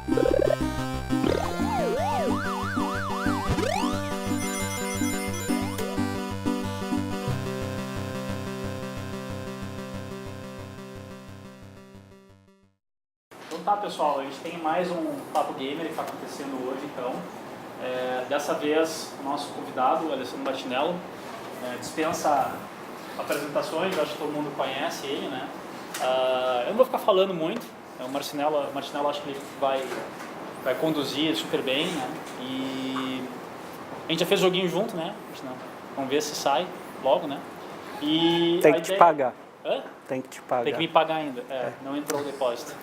Então tá, pessoal, a gente tem mais um Papo Gamer que está acontecendo hoje, então. Dessa vez, o nosso convidado, Alessandro Martinello, dispensa apresentações, acho que todo mundo conhece ele, né? Eu não vou ficar falando muito, o Martinello acho que ele vai conduzir super bem, né? E a gente já fez joguinho junto, né? Vamos ver se sai logo, né? E tem que te pagar. Hã? Tem que te pagar. Tem que me pagar ainda, não entrou o depósito.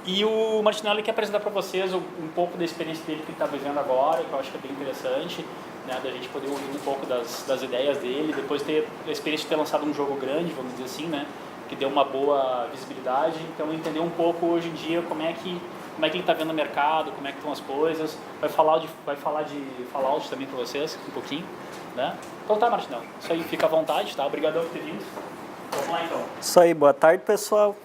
E o Martinello quer apresentar para vocês um pouco da experiência dele que ele está vivendo agora, que eu acho que é bem interessante, né, da gente poder ouvir um pouco das ideias dele, depois ter a experiência de ter lançado um jogo grande, vamos dizer assim, né, que deu uma boa visibilidade, então entender um pouco hoje em dia como é que ele está vendo o mercado, como é que estão as coisas, vai falar de Fallout também para vocês, um pouquinho, né. Então tá, Martinello, isso aí, fica à vontade, tá, obrigadão por ter vindo. Vamos lá então. Isso aí, boa tarde, pessoal.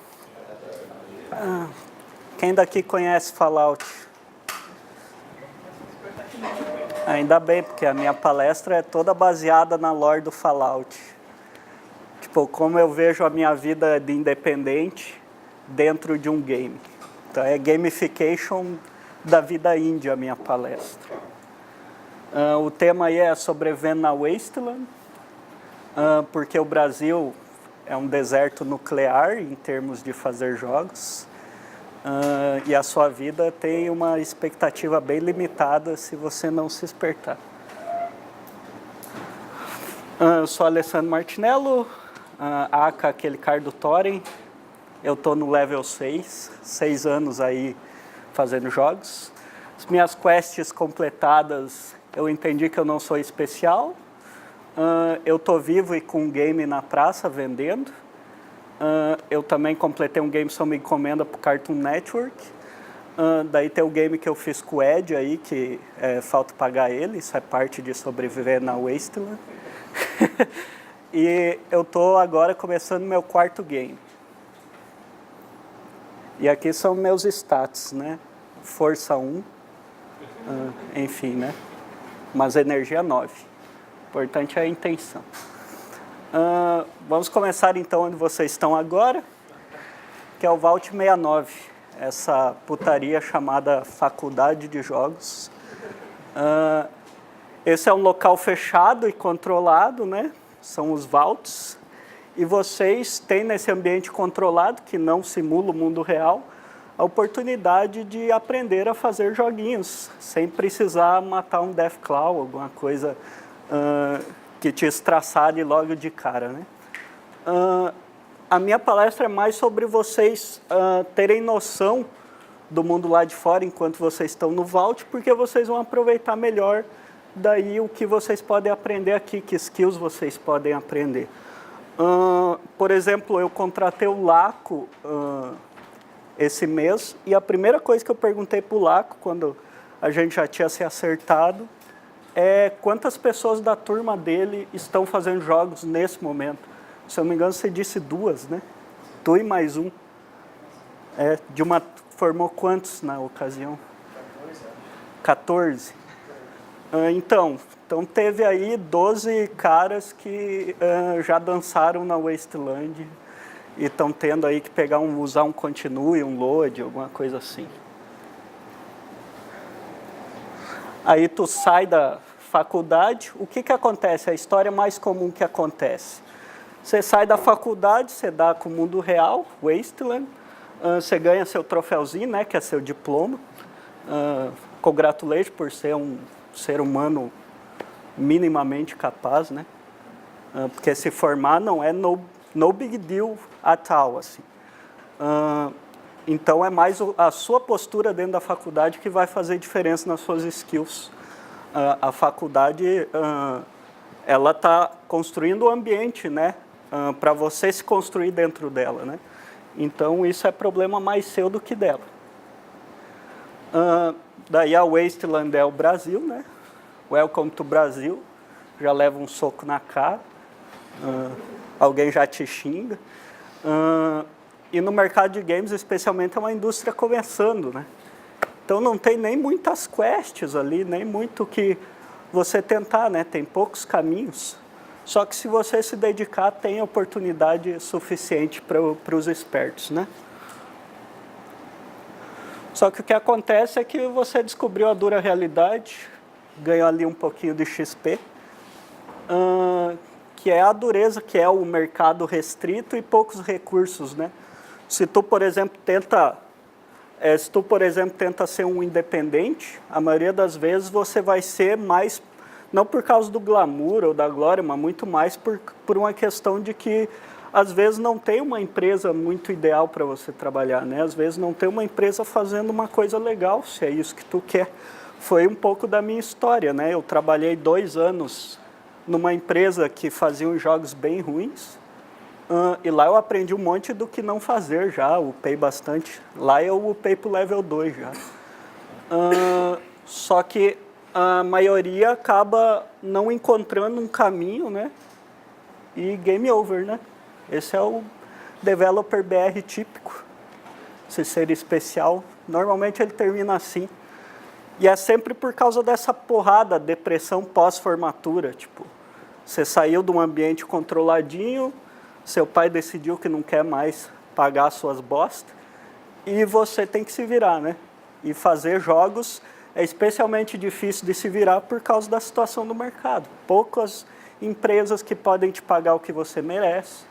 Quem daqui conhece Fallout? Ainda bem, porque a minha palestra é toda baseada na lore do Fallout. Tipo, como eu vejo a minha vida de independente dentro de um game. Então é gamification da vida índia a minha palestra. O tema aí é sobrevivendo na Wasteland, porque o Brasil é um deserto nuclear em termos de fazer jogos. E a sua vida tem uma expectativa bem limitada se você não se espertar. Eu sou Alessandro Martinello, aka aquele Cardo Thorin. Eu estou no level 6 anos aí fazendo jogos. As minhas quests completadas, eu entendi que eu não sou especial. Eu estou vivo e com um game na praça vendendo. Eu também completei um game sob encomenda para o Cartoon Network. Daí tem o game que eu fiz com o Ed aí, que falta pagar ele, isso é parte de sobreviver na Wasteland. E eu estou agora começando meu quarto game. E aqui são meus stats, né? Força 1, enfim, né? Mas energia 9. O importante é a intenção. Vamos começar então onde vocês estão agora, que é o Vault 69, essa putaria chamada Faculdade de Jogos. Esse é um local fechado e controlado, né? São os Vaults. E vocês têm nesse ambiente controlado, que não simula o mundo real, a oportunidade de aprender a fazer joguinhos, sem precisar matar um Deathclaw, alguma coisa que te estraçalhe logo de cara, né? A minha palestra é mais sobre vocês terem noção do mundo lá de fora enquanto vocês estão no Vault, porque vocês vão aproveitar melhor daí o que vocês podem aprender aqui, que skills vocês podem aprender. Por exemplo, eu contratei o Laco esse mês, e a primeira coisa que eu perguntei para o Laco, quando a gente já tinha se acertado, é quantas pessoas da turma dele estão fazendo jogos nesse momento. Se eu não me engano, você disse 2, né? Tu e mais um. Formou quantos na ocasião? 14. Então teve aí 12 caras que já dançaram na Wasteland e estão tendo aí que usar um continue, um load, alguma coisa assim. Aí tu sai da faculdade, o que acontece? A história mais comum que acontece. Você sai da faculdade, você dá com o mundo real, Wasteland, você ganha seu troféuzinho, né, que é seu diploma. Congratulations por ser um ser humano minimamente capaz, né? Porque se formar não é no big deal at all, assim. Então é mais a sua postura dentro da faculdade que vai fazer diferença nas suas skills. A faculdade, ela está construindo o ambiente, né? Para você se construir dentro dela, né? Então isso é problema mais seu do que dela. Daí a Wasteland é o Brasil, né? Welcome to Brasil. Já leva um soco na cara. Alguém já te xinga. E no mercado de games, especialmente, é uma indústria começando, né? Então não tem nem muitas quests ali, nem muito que você tentar, né? Tem poucos caminhos. Só que se você se dedicar, tem oportunidade suficiente para os espertos, né? Só que o que acontece é que você descobriu a dura realidade, ganhou ali um pouquinho de XP, que é a dureza, que é o mercado restrito e poucos recursos, né? Se tu, por exemplo, tenta ser um independente, a maioria das vezes você vai ser mais, não por causa do glamour ou da glória, mas muito mais por uma questão de que, às vezes, não tem uma empresa muito ideal para você trabalhar, né? Às vezes não tem uma empresa fazendo uma coisa legal, se é isso que tu quer. Foi um pouco da minha história, né? Eu trabalhei 2 anos numa empresa que fazia uns jogos bem ruins, e lá eu aprendi um monte do que não fazer já, upei bastante. Lá eu upei pro level 2 já. Só que a maioria acaba não encontrando um caminho, né? E game over, né? Esse é o developer BR típico. Esse ser especial, normalmente ele termina assim. E é sempre por causa dessa porrada, depressão pós-formatura. Tipo, você saiu de um ambiente controladinho, seu pai decidiu que não quer mais pagar suas bostas, e você tem que se virar, né? E fazer jogos é especialmente difícil de se virar por causa da situação do mercado. Poucas empresas que podem te pagar o que você merece,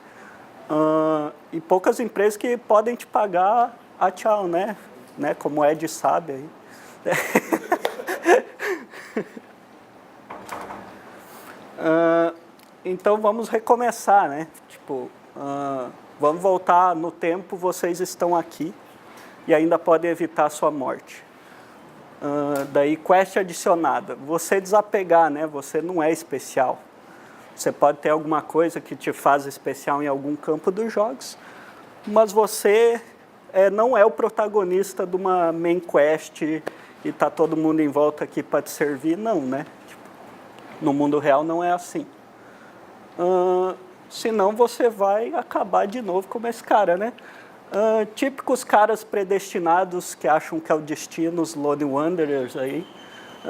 e poucas empresas que podem te pagar a tchau, né? Como o Ed sabe aí. Então vamos recomeçar, né? Tipo, vamos voltar no tempo, vocês estão aqui e ainda podem evitar a sua morte. Daí, quest adicionada. Você desapegar, né? Você não é especial. Você pode ter alguma coisa que te faz especial em algum campo dos jogos, mas você não é o protagonista de uma main quest e tá todo mundo em volta aqui para te servir, não, né? Tipo, no mundo real não é assim. Senão você vai acabar de novo como esse cara, né? Típicos caras predestinados que acham que é o destino, os Lone Wanderers aí.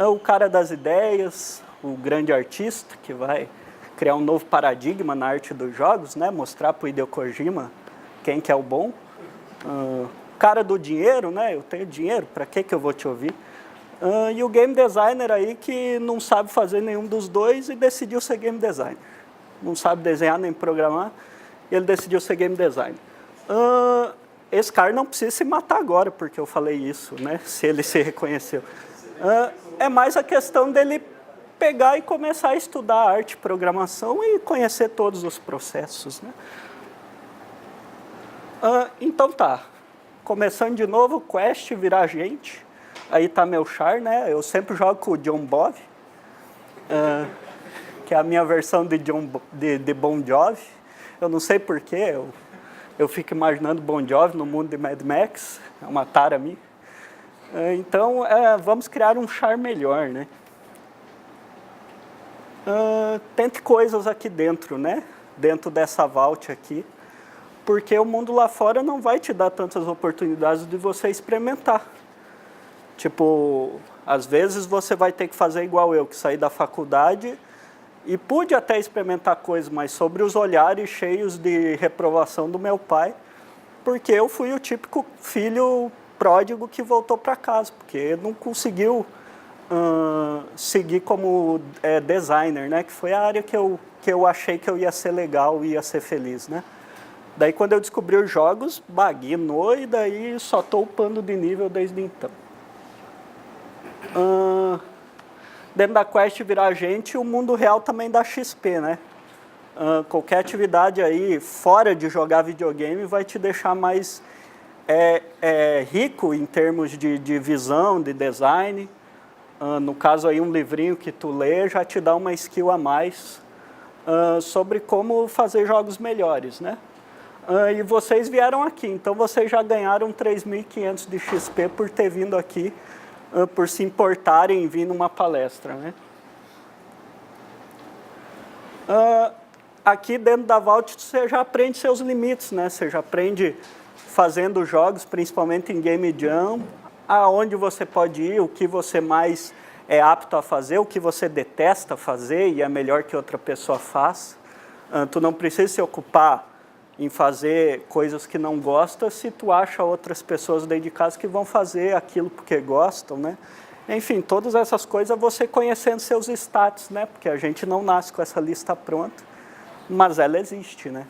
O cara das ideias, o grande artista que vai criar um novo paradigma na arte dos jogos, né? Mostrar para o Hideo Kojima quem que é o bom. Cara do dinheiro, né? Eu tenho dinheiro, para que eu vou te ouvir? E o game designer aí que não sabe fazer nenhum dos dois e decidiu ser game designer. Não sabe desenhar nem programar, e ele decidiu ser game designer. Esse cara não precisa se matar agora, porque eu falei isso, né? Se ele se reconheceu. É mais a questão dele pegar e começar a estudar arte e programação e conhecer todos os processos, né? Então tá, começando de novo, quest, virar gente. Aí tá meu char, né? Eu sempre jogo com o John Bob, que é a minha versão de Bon Jovi. Eu não sei porquê, eu fico imaginando Bon Jovi no mundo de Mad Max, é uma tara minha. Então, vamos criar um char melhor, né? Tente coisas aqui dentro, né? Dentro dessa vault aqui, porque o mundo lá fora não vai te dar tantas oportunidades de você experimentar. Tipo, às vezes você vai ter que fazer igual eu, que saí da faculdade e pude até experimentar coisas, mas sobre os olhares cheios de reprovação do meu pai, porque eu fui o típico filho pródigo que voltou para casa, porque não conseguiu seguir como designer, né? Que foi a área que eu achei que eu ia ser legal e ia ser feliz, né? Daí quando eu descobri os jogos, bagnou e daí só estou upando de nível desde então. Dentro da quest virar gente, o mundo real também dá XP, né? Qualquer atividade aí fora de jogar videogame vai te deixar mais rico em termos de visão, de design. No caso aí um livrinho que tu lê já te dá uma skill a mais sobre como fazer jogos melhores, né? E vocês vieram aqui, então vocês já ganharam 3.500 de XP por ter vindo aqui, por se importarem em vir numa palestra, né? Aqui dentro da Vault você já aprende seus limites, né? Você já aprende fazendo jogos, principalmente em Game Jam, aonde você pode ir, o que você mais é apto a fazer, o que você detesta fazer e é melhor que outra pessoa faça. Tu não precisa se ocupar em fazer coisas que não gosta se tu acha outras pessoas dentro de casa que vão fazer aquilo porque gostam, né? Enfim, todas essas coisas você conhecendo seus status, né? Porque a gente não nasce com essa lista pronta, mas ela existe, né?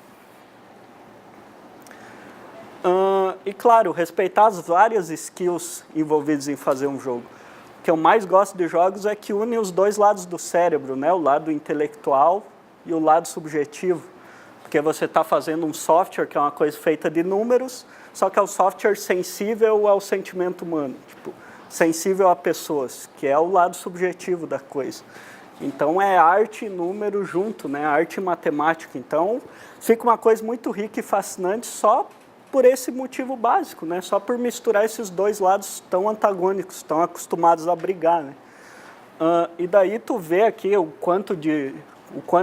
E claro, respeitar as várias skills envolvidas em fazer um jogo. O que eu mais gosto de jogos é que une os dois lados do cérebro, né? O lado intelectual e o lado subjetivo. Porque você está fazendo um software que é uma coisa feita de números, só que é um software sensível ao sentimento humano, tipo, sensível a pessoas, que é o lado subjetivo da coisa. Então é arte e número junto, né? Arte e matemática. Então fica uma coisa muito rica e fascinante só por esse motivo básico, né? Só por misturar esses dois lados tão antagônicos, tão acostumados a brigar, né? E daí tu vê aqui o quanto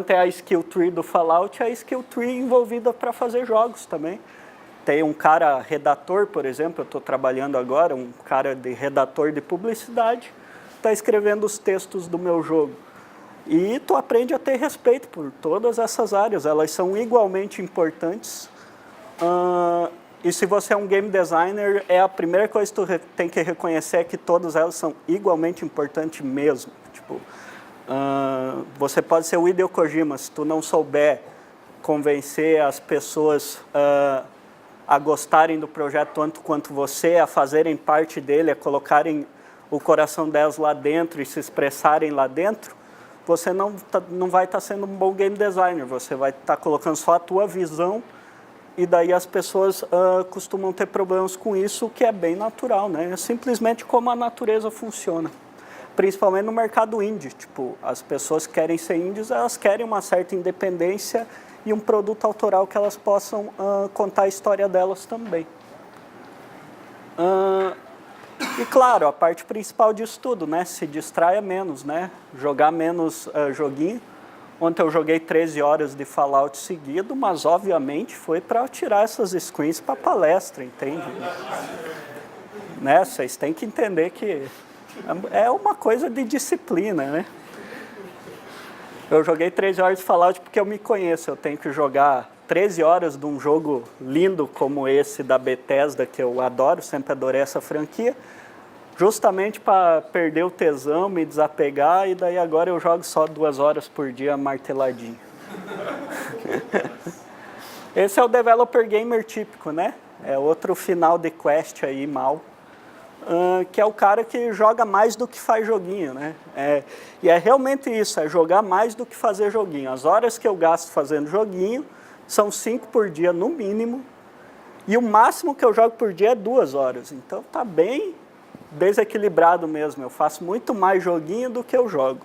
é a skill tree do Fallout e a skill tree envolvida para fazer jogos também. Tem um cara redator, por exemplo, eu estou trabalhando agora, um cara de redator de publicidade, está escrevendo os textos do meu jogo. E tu aprende a ter respeito por todas essas áreas, elas são igualmente importantes. E se você é um game designer, a primeira coisa que tu tem que reconhecer é que todas elas são igualmente importantes mesmo. Tipo, você pode ser o Hideo Kojima, se tu não souber convencer as pessoas a gostarem do projeto tanto quanto você, a fazerem parte dele, a colocarem o coração delas lá dentro e se expressarem lá dentro, você não vai estar sendo um bom game designer, você vai estar colocando só a tua visão e daí as pessoas costumam ter problemas com isso, o que é bem natural, né? É simplesmente como a natureza funciona. Principalmente no mercado indie, tipo, as pessoas que querem ser indies, elas querem uma certa independência e um produto autoral que elas possam contar a história delas também. E claro, a parte principal disso tudo, né? Se distraia menos, né? Jogar menos joguinho. Ontem eu joguei 13 horas de Fallout seguido, mas obviamente foi para tirar essas screens para palestra, entende? Né? Vocês têm que entender que é uma coisa de disciplina, né? Eu joguei 13 horas de Fallout porque eu me conheço. Eu tenho que jogar 13 horas de um jogo lindo como esse da Bethesda, que eu adoro, sempre adorei essa franquia, justamente para perder o tesão, me desapegar, e daí agora eu jogo só 2 horas por dia marteladinho. Esse é o developer gamer típico, né? É outro final de quest aí, mal. Que é o cara que joga mais do que faz joguinho, né? E é realmente isso, é jogar mais do que fazer joguinho. As horas que eu gasto fazendo joguinho são 5 por dia no mínimo, e o máximo que eu jogo por dia é 2 horas. Então tá bem desequilibrado mesmo, eu faço muito mais joguinho do que eu jogo.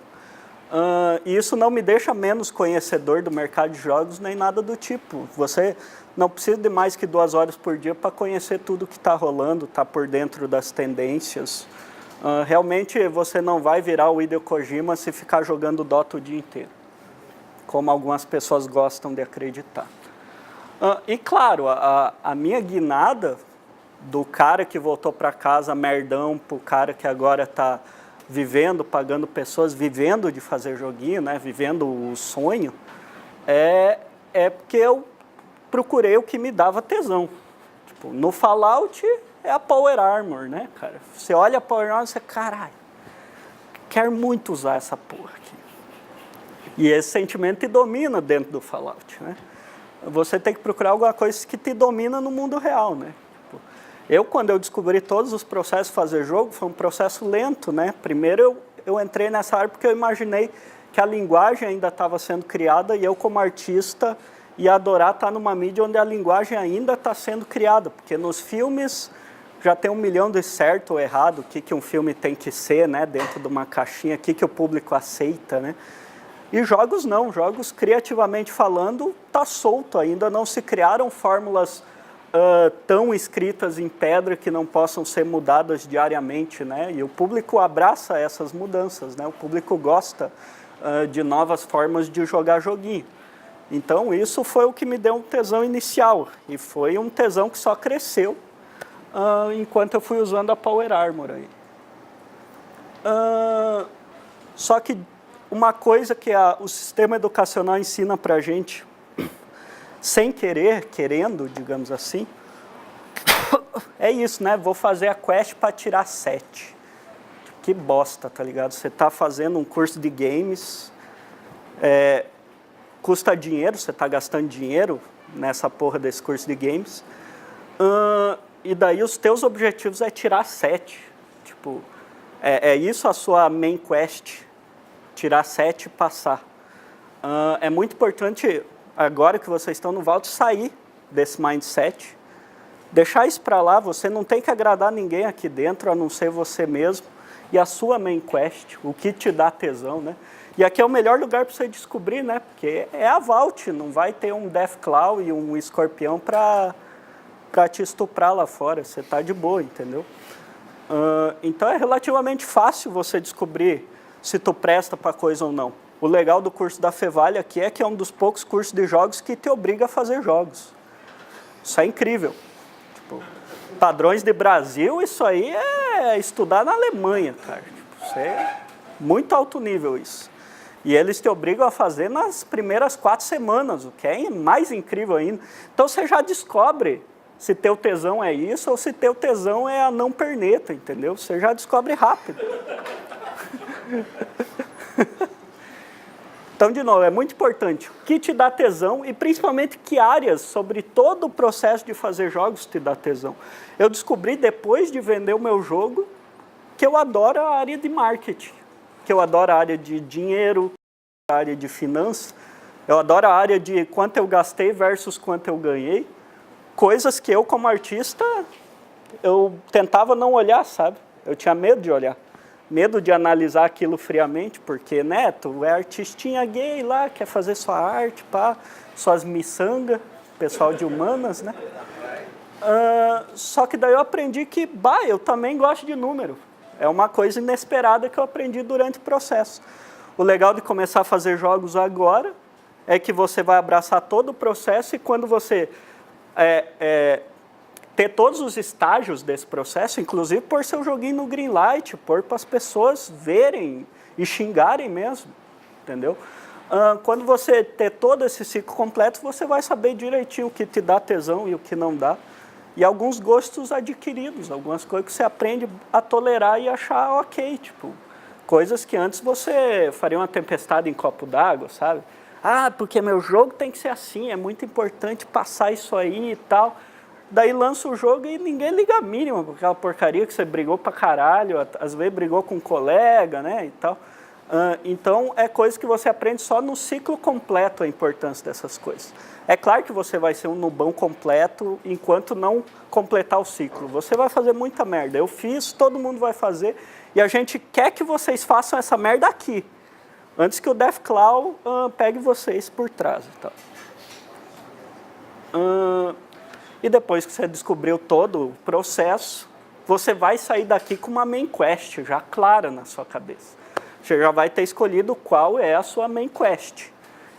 E isso não me deixa menos conhecedor do mercado de jogos, nem nada do tipo. Você não precisa de mais que 2 horas por dia para conhecer tudo que está rolando, está por dentro das tendências. Realmente você não vai virar o Hideo Kojima se ficar jogando Dota o dia inteiro, como algumas pessoas gostam de acreditar. E claro, a minha guinada do cara que voltou para casa merdão para o cara que agora está vivendo, pagando pessoas, vivendo de fazer joguinho, né, vivendo o sonho, é porque eu procurei o que me dava tesão. Tipo, no Fallout é a Power Armor, né, cara? Você olha a Power Armor e você, caralho, quero muito usar essa porra aqui. E esse sentimento te domina dentro do Fallout, né? Você tem que procurar alguma coisa que te domina no mundo real, né? Quando eu descobri todos os processos de fazer jogo, foi um processo lento, né? Primeiro eu entrei nessa área porque eu imaginei que a linguagem ainda estava sendo criada e eu, como artista, ia adorar estar numa mídia onde a linguagem ainda está sendo criada, porque nos filmes já tem 1 milhão de certo ou errado, o que um filme tem que ser, né? Dentro de uma caixinha, o que o público aceita, né? E jogos não, jogos criativamente falando, está solto, ainda não se criaram fórmulas tão escritas em pedra que não possam ser mudadas diariamente, né? E o público abraça essas mudanças, né? O público gosta de novas formas de jogar joguinho. Então, isso foi o que me deu um tesão inicial. E foi um tesão que só cresceu enquanto eu fui usando a Power Armor aí. Só que uma coisa que o sistema educacional ensina para a gente, sem querer, querendo, digamos assim, é isso, né? Vou fazer a quest para tirar 7. Que bosta, tá ligado? Você está fazendo um curso de games, custa dinheiro, você está gastando dinheiro nessa porra desse curso de games, e daí os teus objetivos é tirar 7. Tipo, é isso a sua main quest, tirar 7 e passar. É muito importante, agora que vocês estão no Vault, sair desse mindset, deixar isso para lá. Você não tem que agradar ninguém aqui dentro, a não ser você mesmo, e a sua main quest, o que te dá tesão, né? E aqui é o melhor lugar para você descobrir, né? Porque é a Vault, não vai ter um Deathclaw e um escorpião para te estuprar lá fora. Você tá de boa, entendeu? Então é relativamente fácil você descobrir se tu presta para coisa ou não. O legal do curso da Fevale aqui é que é um dos poucos cursos de jogos que te obriga a fazer jogos. Isso é incrível. Tipo, padrões de Brasil, isso aí é estudar na Alemanha, cara. Tipo, isso é muito alto nível isso. E eles te obrigam a fazer nas primeiras 4 semanas, o que é mais incrível ainda. Então você já descobre se teu tesão é isso ou se teu tesão é a não perneta, entendeu? Você já descobre rápido. Então, de novo, é muito importante o que te dá tesão e principalmente que áreas sobre todo o processo de fazer jogos te dá tesão. Eu descobri depois de vender o meu jogo que eu adoro a área de marketing, que eu adoro a área de dinheiro, a área de finanças, eu adoro a área de quanto eu gastei versus quanto eu ganhei, coisas que eu como artista, eu tentava não olhar, sabe? Eu tinha medo de olhar. Medo de analisar aquilo friamente, porque, né, tu é artistinha gay lá, quer fazer sua arte, pá, suas miçangas, pessoal de humanas, né? Só que daí eu aprendi que, eu também gosto de número. É uma coisa inesperada que eu aprendi durante o processo. O legal de começar a fazer jogos agora é que você vai abraçar todo o processo e quando você ter todos os estágios desse processo, inclusive pôr seu joguinho no Greenlight, pôr para as pessoas verem e xingarem mesmo, entendeu? Quando você ter todo esse ciclo completo, você vai saber direitinho o que te dá tesão e o que não dá. E alguns gostos adquiridos, algumas coisas que você aprende a tolerar e achar ok, tipo, coisas que antes você faria uma tempestade em copo d'água, sabe? Porque meu jogo tem que ser assim, é muito importante passar isso aí e tal. Daí lança o jogo e ninguém liga a mínima com aquela porcaria que você brigou pra caralho, às vezes brigou com um colega, né, e tal. Então, é coisa que você aprende só no ciclo completo a importância dessas coisas. É claro que você vai ser um nubão completo enquanto não completar o ciclo. Você vai fazer muita merda. Eu fiz, todo mundo vai fazer, e a gente quer que vocês façam essa merda aqui, antes que o Deathclaw pegue vocês por trás e tal. E depois que você descobriu todo o processo, você vai sair daqui com uma main quest já clara na sua cabeça. Você já vai ter escolhido qual é a sua main quest.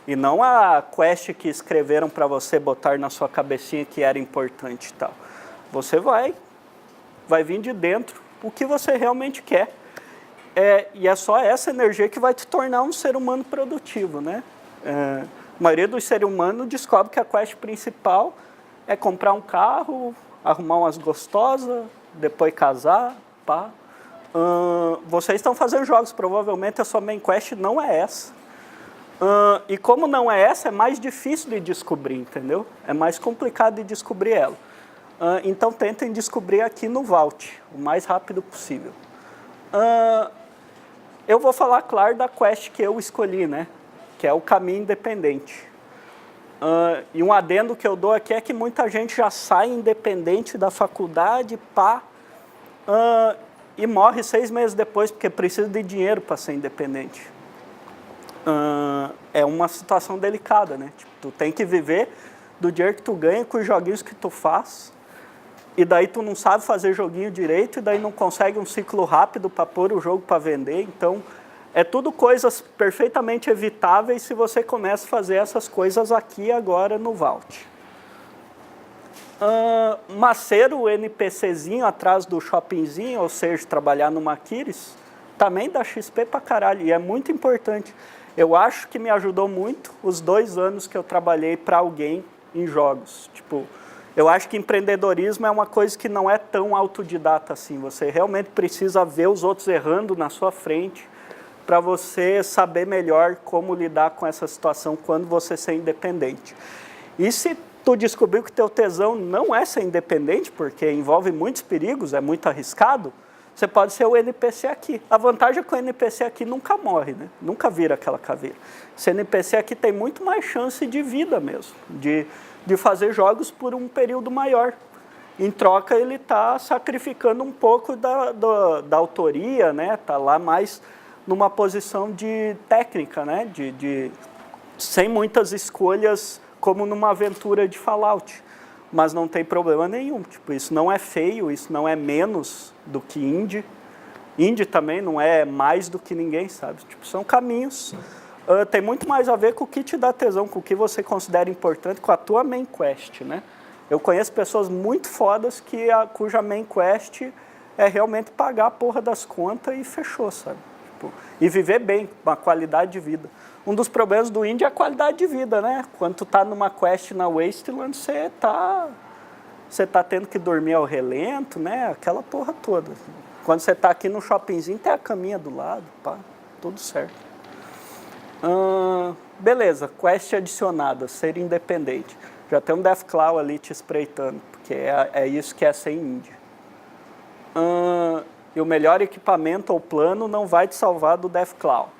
E não a quest que escreveram para você botar na sua cabecinha que era importante e tal. Você vai vir de dentro o que você realmente quer. E é só essa energia que vai te tornar um ser humano produtivo, né? A maioria dos seres humanos descobre que a quest principal é comprar um carro, arrumar umas gostosas, depois casar, pá. Vocês estão fazendo jogos, provavelmente a sua main quest não é essa. E como não é essa, é mais difícil de descobrir, entendeu? É mais complicado de descobrir ela. Então tentem descobrir aqui no Vault, o mais rápido possível. Eu vou falar, claro, da quest que eu escolhi, né? Que é o caminho independente. E um adendo que eu dou aqui é que muita gente já sai independente da faculdade, e morre 6 meses depois porque precisa de dinheiro para ser independente. É uma situação delicada, né? Tipo, tu tem que viver do dinheiro que tu ganha com os joguinhos que tu faz, e daí tu não sabe fazer joguinho direito, e daí não consegue um ciclo rápido para pôr o jogo para vender. Então, É tudo coisas perfeitamente evitáveis se você começa a fazer essas coisas aqui agora no Vault. Macer o NPCzinho atrás do shoppingzinho, ou seja, trabalhar no Maquiris, também dá XP pra caralho, e é muito importante. Eu acho que me ajudou muito os 2 anos que eu trabalhei para alguém em jogos. Tipo, eu acho que empreendedorismo é uma coisa que não é tão autodidata assim. Você realmente precisa ver os outros errando na sua frente para você saber melhor como lidar com essa situação quando você ser independente. E se tu descobriu que teu tesão não é ser independente, porque envolve muitos perigos, é muito arriscado, você pode ser o NPC aqui. A vantagem é que o NPC aqui nunca morre, né? Nunca vira aquela caveira. Esse NPC aqui tem muito mais chance de vida mesmo, de fazer jogos por um período maior. Em troca, ele está sacrificando um pouco da autoria, né? Está lá mais numa posição de técnica, né? Sem muitas escolhas, como numa aventura de Fallout. Mas não tem problema nenhum. Tipo, isso não é feio, isso não é menos do que indie. Indie também não é mais do que ninguém, sabe? Tipo, são caminhos. Tem muito mais a ver com o que te dá tesão, com o que você considera importante, com a tua main quest, né? Eu conheço pessoas muito fodas cuja main quest é realmente pagar a porra das contas e fechou, sabe? Tipo, e viver bem, uma qualidade de vida. Um dos problemas do indie é a qualidade de vida, né? Quando tu tá numa quest na Wasteland, você tá tendo que dormir ao relento, né? Aquela porra toda. Quando você tá aqui no shoppingzinho, tem a caminha do lado, pá, tudo certo. Beleza, quest adicionada, ser independente. Já tem um Deathclaw ali te espreitando, porque é isso que é ser indie. E o melhor equipamento ou plano não vai te salvar do Deathclaw.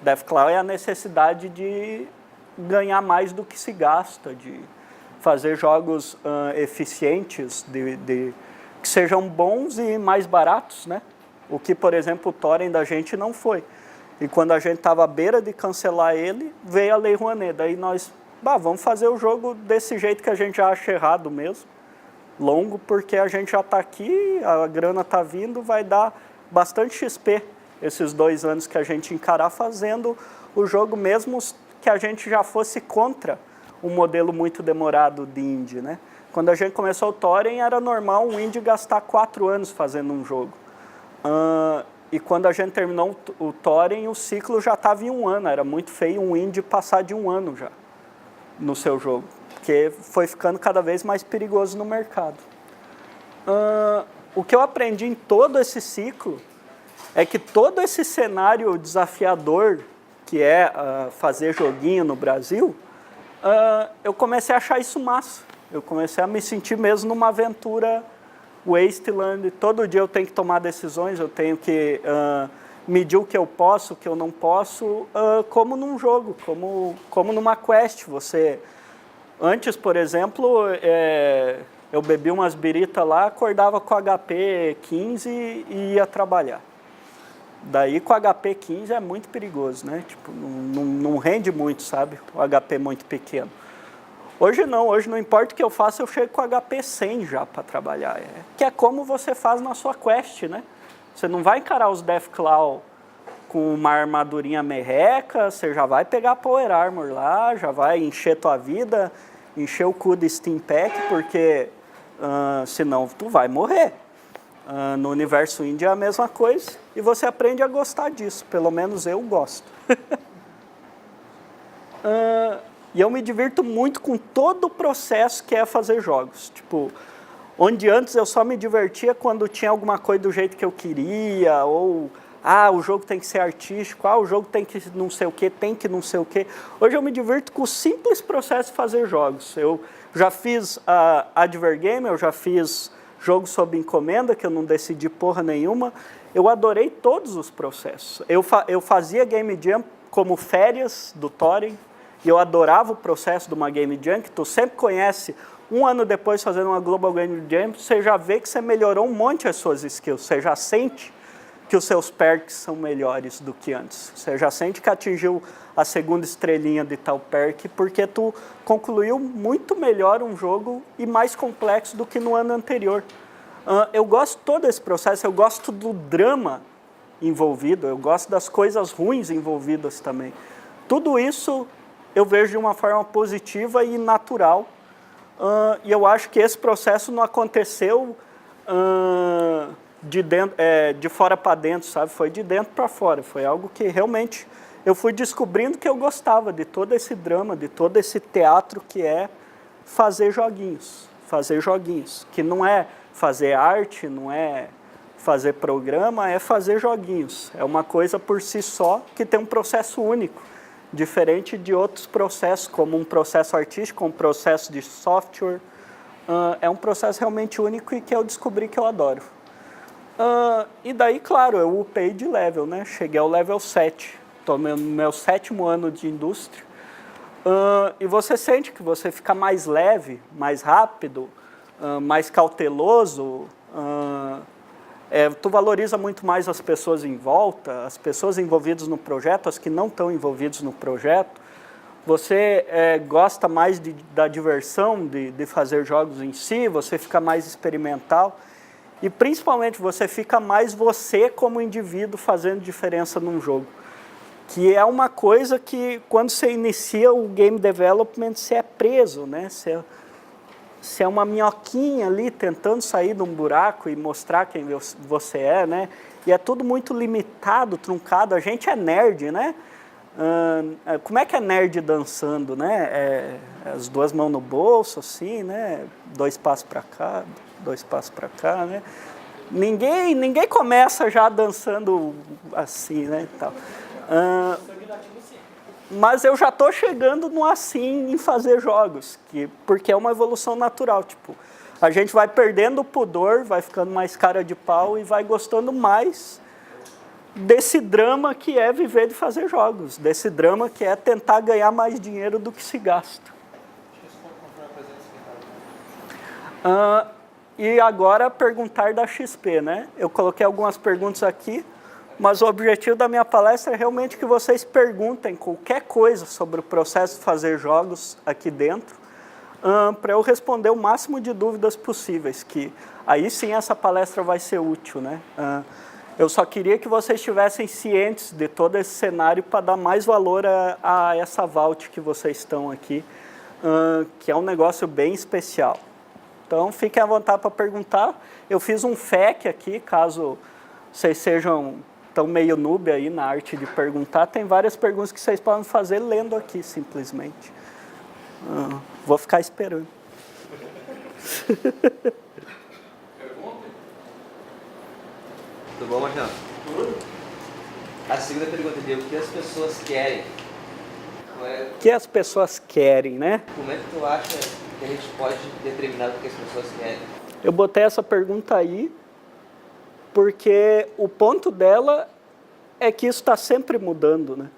Deathclaw é a necessidade de ganhar mais do que se gasta, de fazer jogos eficientes, que sejam bons e mais baratos, né? O que, por exemplo, o Torrent da gente não foi. E quando a gente estava à beira de cancelar ele, veio a Lei Rouanet. Daí nós, vamos fazer o jogo desse jeito que a gente já acha errado mesmo, longo, porque a gente já está aqui, a grana está vindo, vai dar bastante XP esses 2 anos que a gente encarar fazendo o jogo, mesmo que a gente já fosse contra um modelo muito demorado de indie, né? Quando a gente começou o Torrent, era normal um indie gastar 4 anos fazendo um jogo. E quando a gente terminou o Torrent, o ciclo já estava em 1 ano. Era muito feio um indie passar de 1 ano já no seu jogo, porque foi ficando cada vez mais perigoso no mercado. O que eu aprendi em todo esse ciclo é que todo esse cenário desafiador que é fazer joguinho no Brasil, eu comecei a achar isso massa. Eu comecei a me sentir mesmo numa aventura Wasteland. Todo dia eu tenho que tomar decisões, eu tenho que medir o que eu posso, o que eu não posso, como num jogo, como numa quest. Antes, por exemplo, eu bebi umas biritas lá, acordava com HP 15 e ia trabalhar. Daí com HP 15 é muito perigoso, né? Tipo, não rende muito, sabe? O HP muito pequeno. Hoje não importa o que eu faça, eu chego com HP 100 já para trabalhar. Que é como você faz na sua quest, né? Você não vai encarar os Deathclaw com uma armadurinha merreca, você já vai pegar Power Armor lá, já vai encher tua vida, encher o cu de Steam Pack, porque senão tu vai morrer. No universo indie é a mesma coisa e você aprende a gostar disso, pelo menos eu gosto. E eu me divirto muito com todo o processo que é fazer jogos. Tipo, onde antes eu só me divertia quando tinha alguma coisa do jeito que eu queria, ou o jogo tem que ser artístico, o jogo tem que não sei o que, tem que não sei o que. Hoje eu me divirto com o simples processo de fazer jogos. Eu já fiz Advergame, eu já fiz jogo sob encomenda, que eu não decidi porra nenhuma. Eu adorei todos os processos. Eu fazia Game Jam como férias do Torrent, e eu adorava o processo de uma Game Jam, que tu sempre conhece. 1 ano depois, fazendo uma Global Game Jam, você já vê que você melhorou um monte as suas skills. Você já sente que os seus perks são melhores do que antes. Você já sente que atingiu a 2ª estrelinha de tal perk, porque tu concluiu muito melhor um jogo e mais complexo do que no ano anterior. Eu gosto de todo esse processo, eu gosto do drama envolvido, eu gosto das coisas ruins envolvidas também. Tudo isso eu vejo de uma forma positiva e natural. E eu acho que esse processo não aconteceu de fora para dentro, sabe? Foi de dentro para fora. Foi algo que realmente eu fui descobrindo que eu gostava de todo esse drama, de todo esse teatro que é fazer joguinhos. Fazer joguinhos, que não é fazer arte, não é fazer programa, é fazer joguinhos. É uma coisa por si só que tem um processo único, diferente de outros processos, como um processo artístico, um processo de software. É um processo realmente único e que eu descobri que eu adoro. E daí, claro, eu upei de level, né? Cheguei ao level 7. Estou no meu 7º ano de indústria. E você sente que você fica mais leve, mais rápido, mais cauteloso. Tu valoriza muito mais as pessoas em volta, as pessoas envolvidas no projeto, as que não estão envolvidas no projeto. Você gosta mais da diversão, de fazer jogos em si, você fica mais experimental. E principalmente você fica mais você como indivíduo fazendo diferença num jogo. Que é uma coisa que quando você inicia o game development, você é preso, né? Você é uma minhoquinha ali tentando sair de um buraco e mostrar quem você é, né? E é tudo muito limitado, truncado. A gente é nerd, né? Como é que é nerd dançando, né? As duas mãos no bolso, assim, né? 2 passos para cá, 2 passos para cá, né? Ninguém começa já dançando assim, né? E tal. Mas eu já estou chegando no assim em fazer jogos, porque é uma evolução natural. Tipo, a gente vai perdendo o pudor, vai ficando mais cara de pau e vai gostando mais desse drama que é viver de fazer jogos, desse drama que é tentar ganhar mais dinheiro do que se gasta. E agora perguntar da XP, né? Eu coloquei algumas perguntas aqui. Mas o objetivo da minha palestra é realmente que vocês perguntem qualquer coisa sobre o processo de fazer jogos aqui dentro, para eu responder o máximo de dúvidas possíveis, que aí sim essa palestra vai ser útil, né? Eu só queria que vocês estivessem cientes de todo esse cenário para dar mais valor a essa Vault que vocês estão aqui, que é um negócio bem especial. Então, fiquem à vontade para perguntar. Eu fiz um FAQ aqui, caso vocês sejam tão meio noob aí na arte de perguntar. Tem várias perguntas que vocês podem fazer lendo aqui, simplesmente. Vou ficar esperando. Pergunta? Tudo bom, Marcelo? Tudo. A segunda pergunta é o que as pessoas querem? O que as pessoas querem, né? Como é que tu acha que a gente pode determinar o que as pessoas querem? Eu botei essa pergunta aí porque o ponto dela é que isso está sempre mudando, né?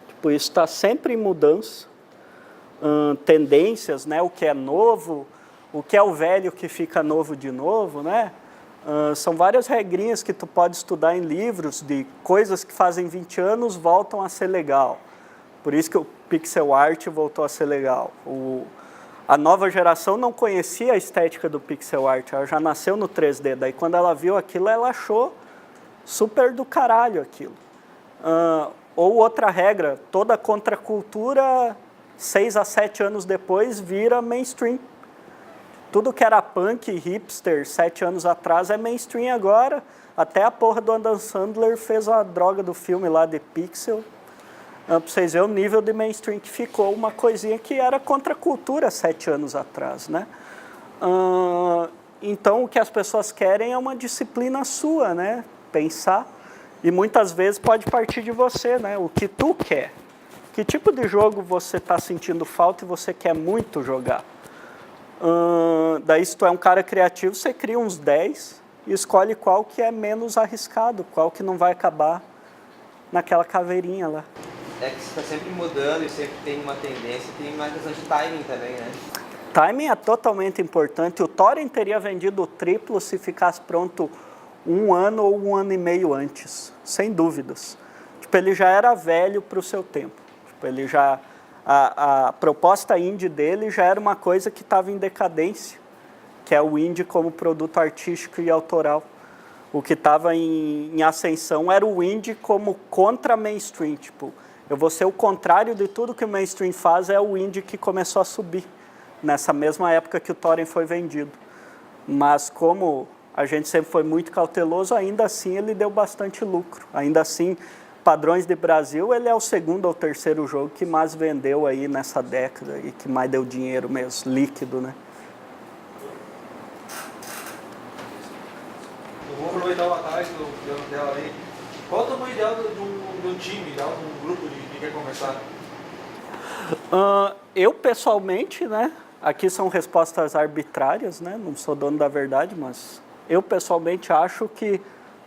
Tipo, isso está sempre em mudança. Tendências, né? O que é novo, o que é o velho que fica novo de novo, né? São várias regrinhas que tu pode estudar em livros de coisas que fazem 20 anos voltam a ser legal. Por isso que o pixel art voltou a ser legal. A nova geração não conhecia a estética do pixel art, ela já nasceu no 3D. Daí quando ela viu aquilo, ela achou super do caralho aquilo. Ou outra regra, toda contracultura, 6 a 7 anos depois, vira mainstream. Tudo que era punk, hipster, 7 anos atrás é mainstream agora. Até a porra do Adam Sandler fez a droga do filme lá de Pixel. Para vocês verem o nível de mainstream que ficou, uma coisinha que era contracultura 7 anos atrás, né? Então, o que as pessoas querem é uma disciplina sua, né? Pensar. E muitas vezes pode partir de você, né? O que tu quer. Que tipo de jogo você está sentindo falta e você quer muito jogar? Daí, se tu é um cara criativo, você cria uns 10 e escolhe qual que é menos arriscado, qual que não vai acabar naquela caveirinha lá. É que você está sempre mudando e sempre tem uma tendência, tem uma questão de timing também, né? Timing é totalmente importante. O Thorin teria vendido o triplo se ficasse pronto 1 ano ou 1 ano e meio antes, sem dúvidas. Tipo, ele já era velho para o seu tempo. Tipo, ele já, a proposta indie dele já era uma coisa que estava em decadência, que é o indie como produto artístico e autoral. O que estava em ascensão era o indie como contra mainstream. Tipo, eu vou ser o contrário de tudo que o mainstream faz, é o indie que começou a subir, nessa mesma época que o Torrent foi vendido. Mas como a gente sempre foi muito cauteloso, ainda assim ele deu bastante lucro. Ainda assim, padrões de Brasil, ele é o segundo ou terceiro jogo que mais vendeu aí nessa década e que mais deu dinheiro mesmo, líquido, né? Eu vou aproveitar o atalho do plano dela aí. Qual o tamanho ideal de um time, ideal de um grupo que quer começar? Eu pessoalmente, né? Aqui são respostas arbitrárias, né? Não sou dono da verdade, mas eu pessoalmente acho que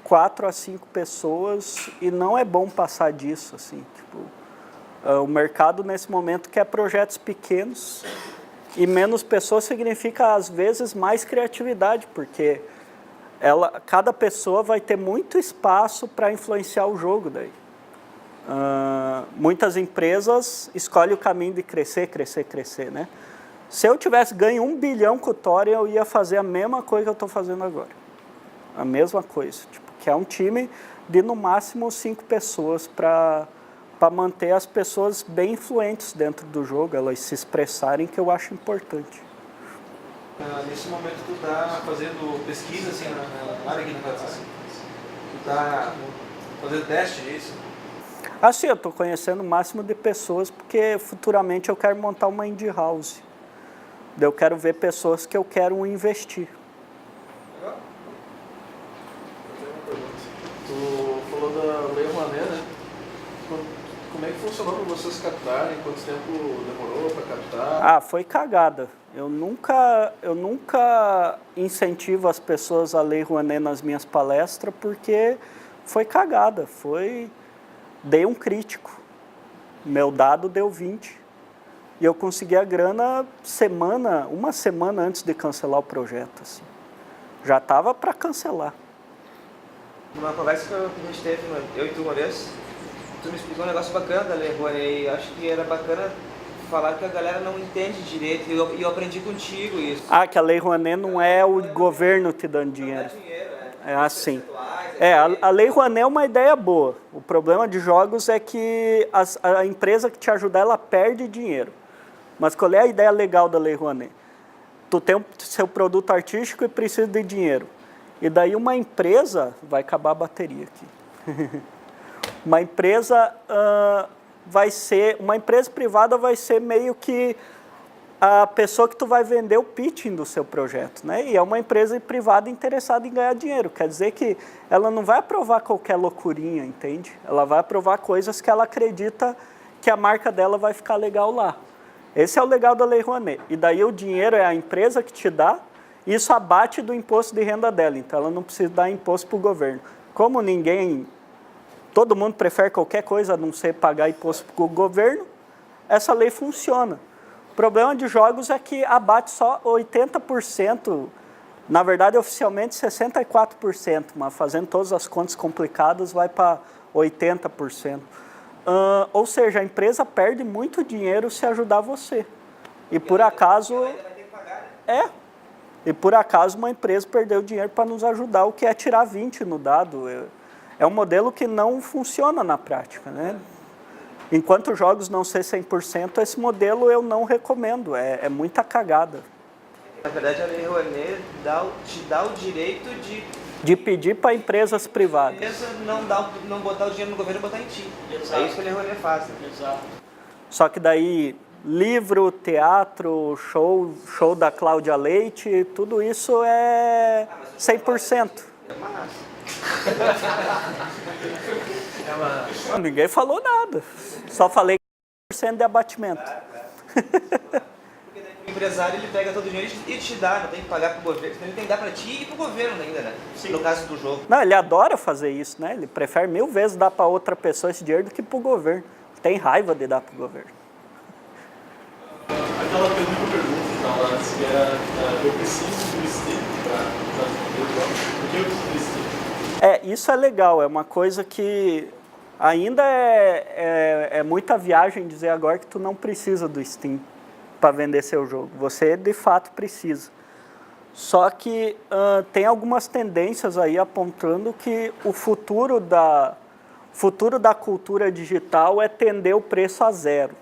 4 a 5 pessoas, e não é bom passar disso, assim. Tipo, o mercado nesse momento quer projetos pequenos e menos pessoas significa às vezes mais criatividade, porque cada pessoa vai ter muito espaço para influenciar o jogo daí. Muitas empresas escolhem o caminho de crescer, né? Se eu tivesse ganho 1 bilhão com o Torrent, eu ia fazer a mesma coisa que eu estou fazendo agora. A mesma coisa, tipo, que é um time de no máximo 5 pessoas para manter as pessoas bem influentes dentro do jogo, elas se expressarem, que eu acho importante. Nesse momento tu está fazendo pesquisa assim, na área que tu está fazendo teste, é isso? Assim, eu estou conhecendo o máximo de pessoas, porque futuramente eu quero montar uma indie house. Eu quero ver pessoas que eu quero investir. Legal. Tu falou da Lei Rouanet, né? Como é que funcionou para vocês captarem? Quanto tempo demorou para captar? Foi cagada. Eu nunca incentivo as pessoas a Lei Rouanet nas minhas palestras, porque foi cagada. Dei um crítico. Meu dado deu 20. E eu consegui a grana uma semana antes de cancelar o projeto. Assim. Já estava para cancelar. Numa conversa que a gente teve, eu e tu uma vez, tu me explicou um negócio bacana da Lei Rouanet, e acho que era bacana falar que a galera não entende direito, e eu aprendi contigo isso. Que a Lei Rouanet não é o governo te dando dinheiro. Não dá dinheiro, né? É assim. A Lei Rouanet é uma ideia boa. O problema de jogos é que a empresa que te ajudar, ela perde dinheiro. Mas qual é a ideia legal da Lei Rouanet? Tu tem o seu produto artístico e precisa de dinheiro. E daí uma empresa, vai acabar a bateria aqui. Uma empresa privada vai ser meio que a pessoa que tu vai vender o pitching do seu projeto, né? E é uma empresa privada interessada em ganhar dinheiro. Quer dizer que ela não vai aprovar qualquer loucurinha, entende? Ela vai aprovar coisas que ela acredita que a marca dela vai ficar legal lá. Esse é o legal da Lei Rouanet. E daí o dinheiro é a empresa que te dá, e isso abate do imposto de renda dela. Então ela não precisa dar imposto para o governo. Como todo mundo prefere qualquer coisa a não ser pagar imposto para o governo, essa lei funciona. O problema de jogos é que abate só 80%, na verdade oficialmente 64%, mas fazendo todas as contas complicadas vai para 80%. Ou seja, a empresa perde muito dinheiro se ajudar você. E por acaso... E por acaso uma empresa perdeu dinheiro para nos ajudar, o que é tirar 20 no dado. É um modelo que não funciona na prática, né? Enquanto os jogos não ser 100%, esse modelo eu não recomendo, é muita cagada. Na verdade, a Lei Rouanet te dá o direito de pedir para empresas privadas. Não botar o dinheiro no governo e botar em ti. Exato. É isso que a Lei Rouanet faz. Né? Exato. Só que daí, livro, teatro, show da Cláudia Leite, tudo isso é 100%. Ninguém falou nada. Só falei 100% de abatimento. O empresário, ele pega todo o dinheiro e te dá, não tem que pagar para o governo, ele tem que dar para ti e para o governo ainda, né? Sim. No caso do jogo. Não, ele adora fazer isso, né? Ele prefere 1000 vezes dar para outra pessoa esse dinheiro do que para o governo. Tem raiva de dar para o governo. Aquela pergunta, então, antes, que era, eu preciso do Steam para responder o jogo. Por que eu preciso do Steam? Isso é legal, é uma coisa que ainda é muita viagem dizer agora que tu não precisa do Steam para vender seu jogo. Você, de fato, precisa. Só que tem algumas tendências aí apontando que o futuro da cultura digital é tender o preço a zero.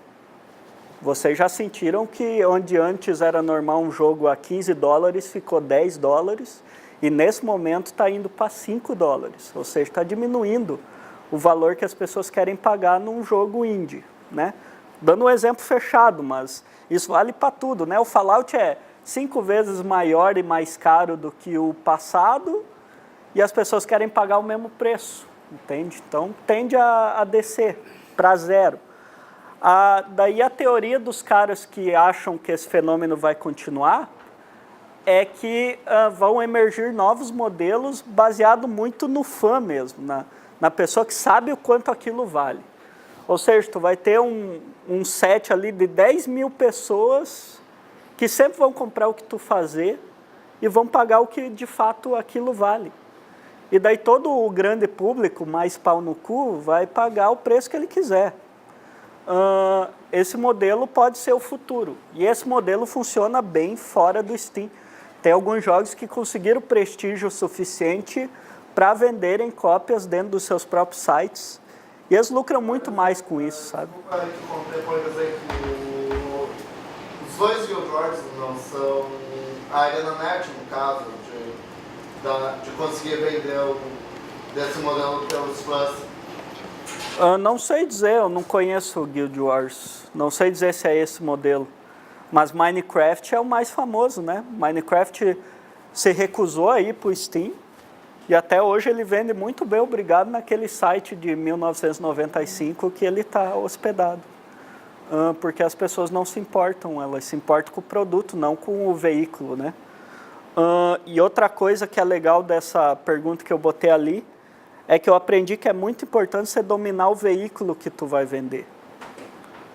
Vocês já sentiram que onde antes era normal um jogo a $15, ficou $10, e nesse momento está indo para $5, ou seja, está diminuindo o valor que as pessoas querem pagar num jogo indie, né? Dando um exemplo fechado, mas isso vale para tudo, né? O Fallout é 5 vezes maior e mais caro do que o passado e as pessoas querem pagar o mesmo preço, entende? Então tende a descer para zero. Daí a teoria dos caras que acham que esse fenômeno vai continuar é que vão emergir novos modelos baseado muito no fã mesmo, na pessoa que sabe o quanto aquilo vale. Ou seja, tu vai ter um set ali de 10 mil pessoas que sempre vão comprar o que tu fazer e vão pagar o que de fato aquilo vale. E daí todo o grande público, mais pau no cu, vai pagar o preço que ele quiser. Esse modelo pode ser o futuro. E esse modelo funciona bem fora do Steam. Tem alguns jogos que conseguiram prestígio suficiente para venderem cópias dentro dos seus próprios sites. E eles lucram muito mais com isso, sabe? Por exemplo, os dois Guild Wars não são a Arena Net, no caso, de conseguir vender desse modelo pelos fãs. Não sei dizer, eu não conheço o Guild Wars. Não sei dizer se é esse modelo. Mas Minecraft é o mais famoso, né? Minecraft se recusou a ir para o Steam. E até hoje ele vende muito bem, obrigado, naquele site de 1995 que ele está hospedado. Porque as pessoas não se importam, elas se importam com o produto, não com o veículo, né? E outra coisa que é legal dessa pergunta que eu botei ali, é que eu aprendi que é muito importante você dominar o veículo que tu vai vender.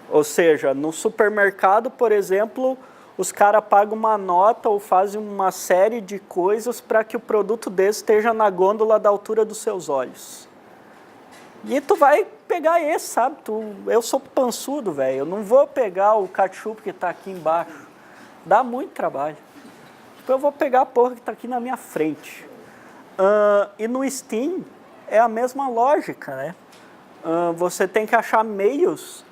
Ou seja, no supermercado, por exemplo, os caras pagam uma nota ou fazem uma série de coisas para que o produto deles esteja na gôndola da altura dos seus olhos. E tu vai pegar esse, sabe? Eu sou pançudo, velho. Eu não vou pegar o ketchup que está aqui embaixo. Dá muito trabalho. Então eu vou pegar a porra que está aqui na minha frente. E no Steam é a mesma lógica, né? Você tem que achar meios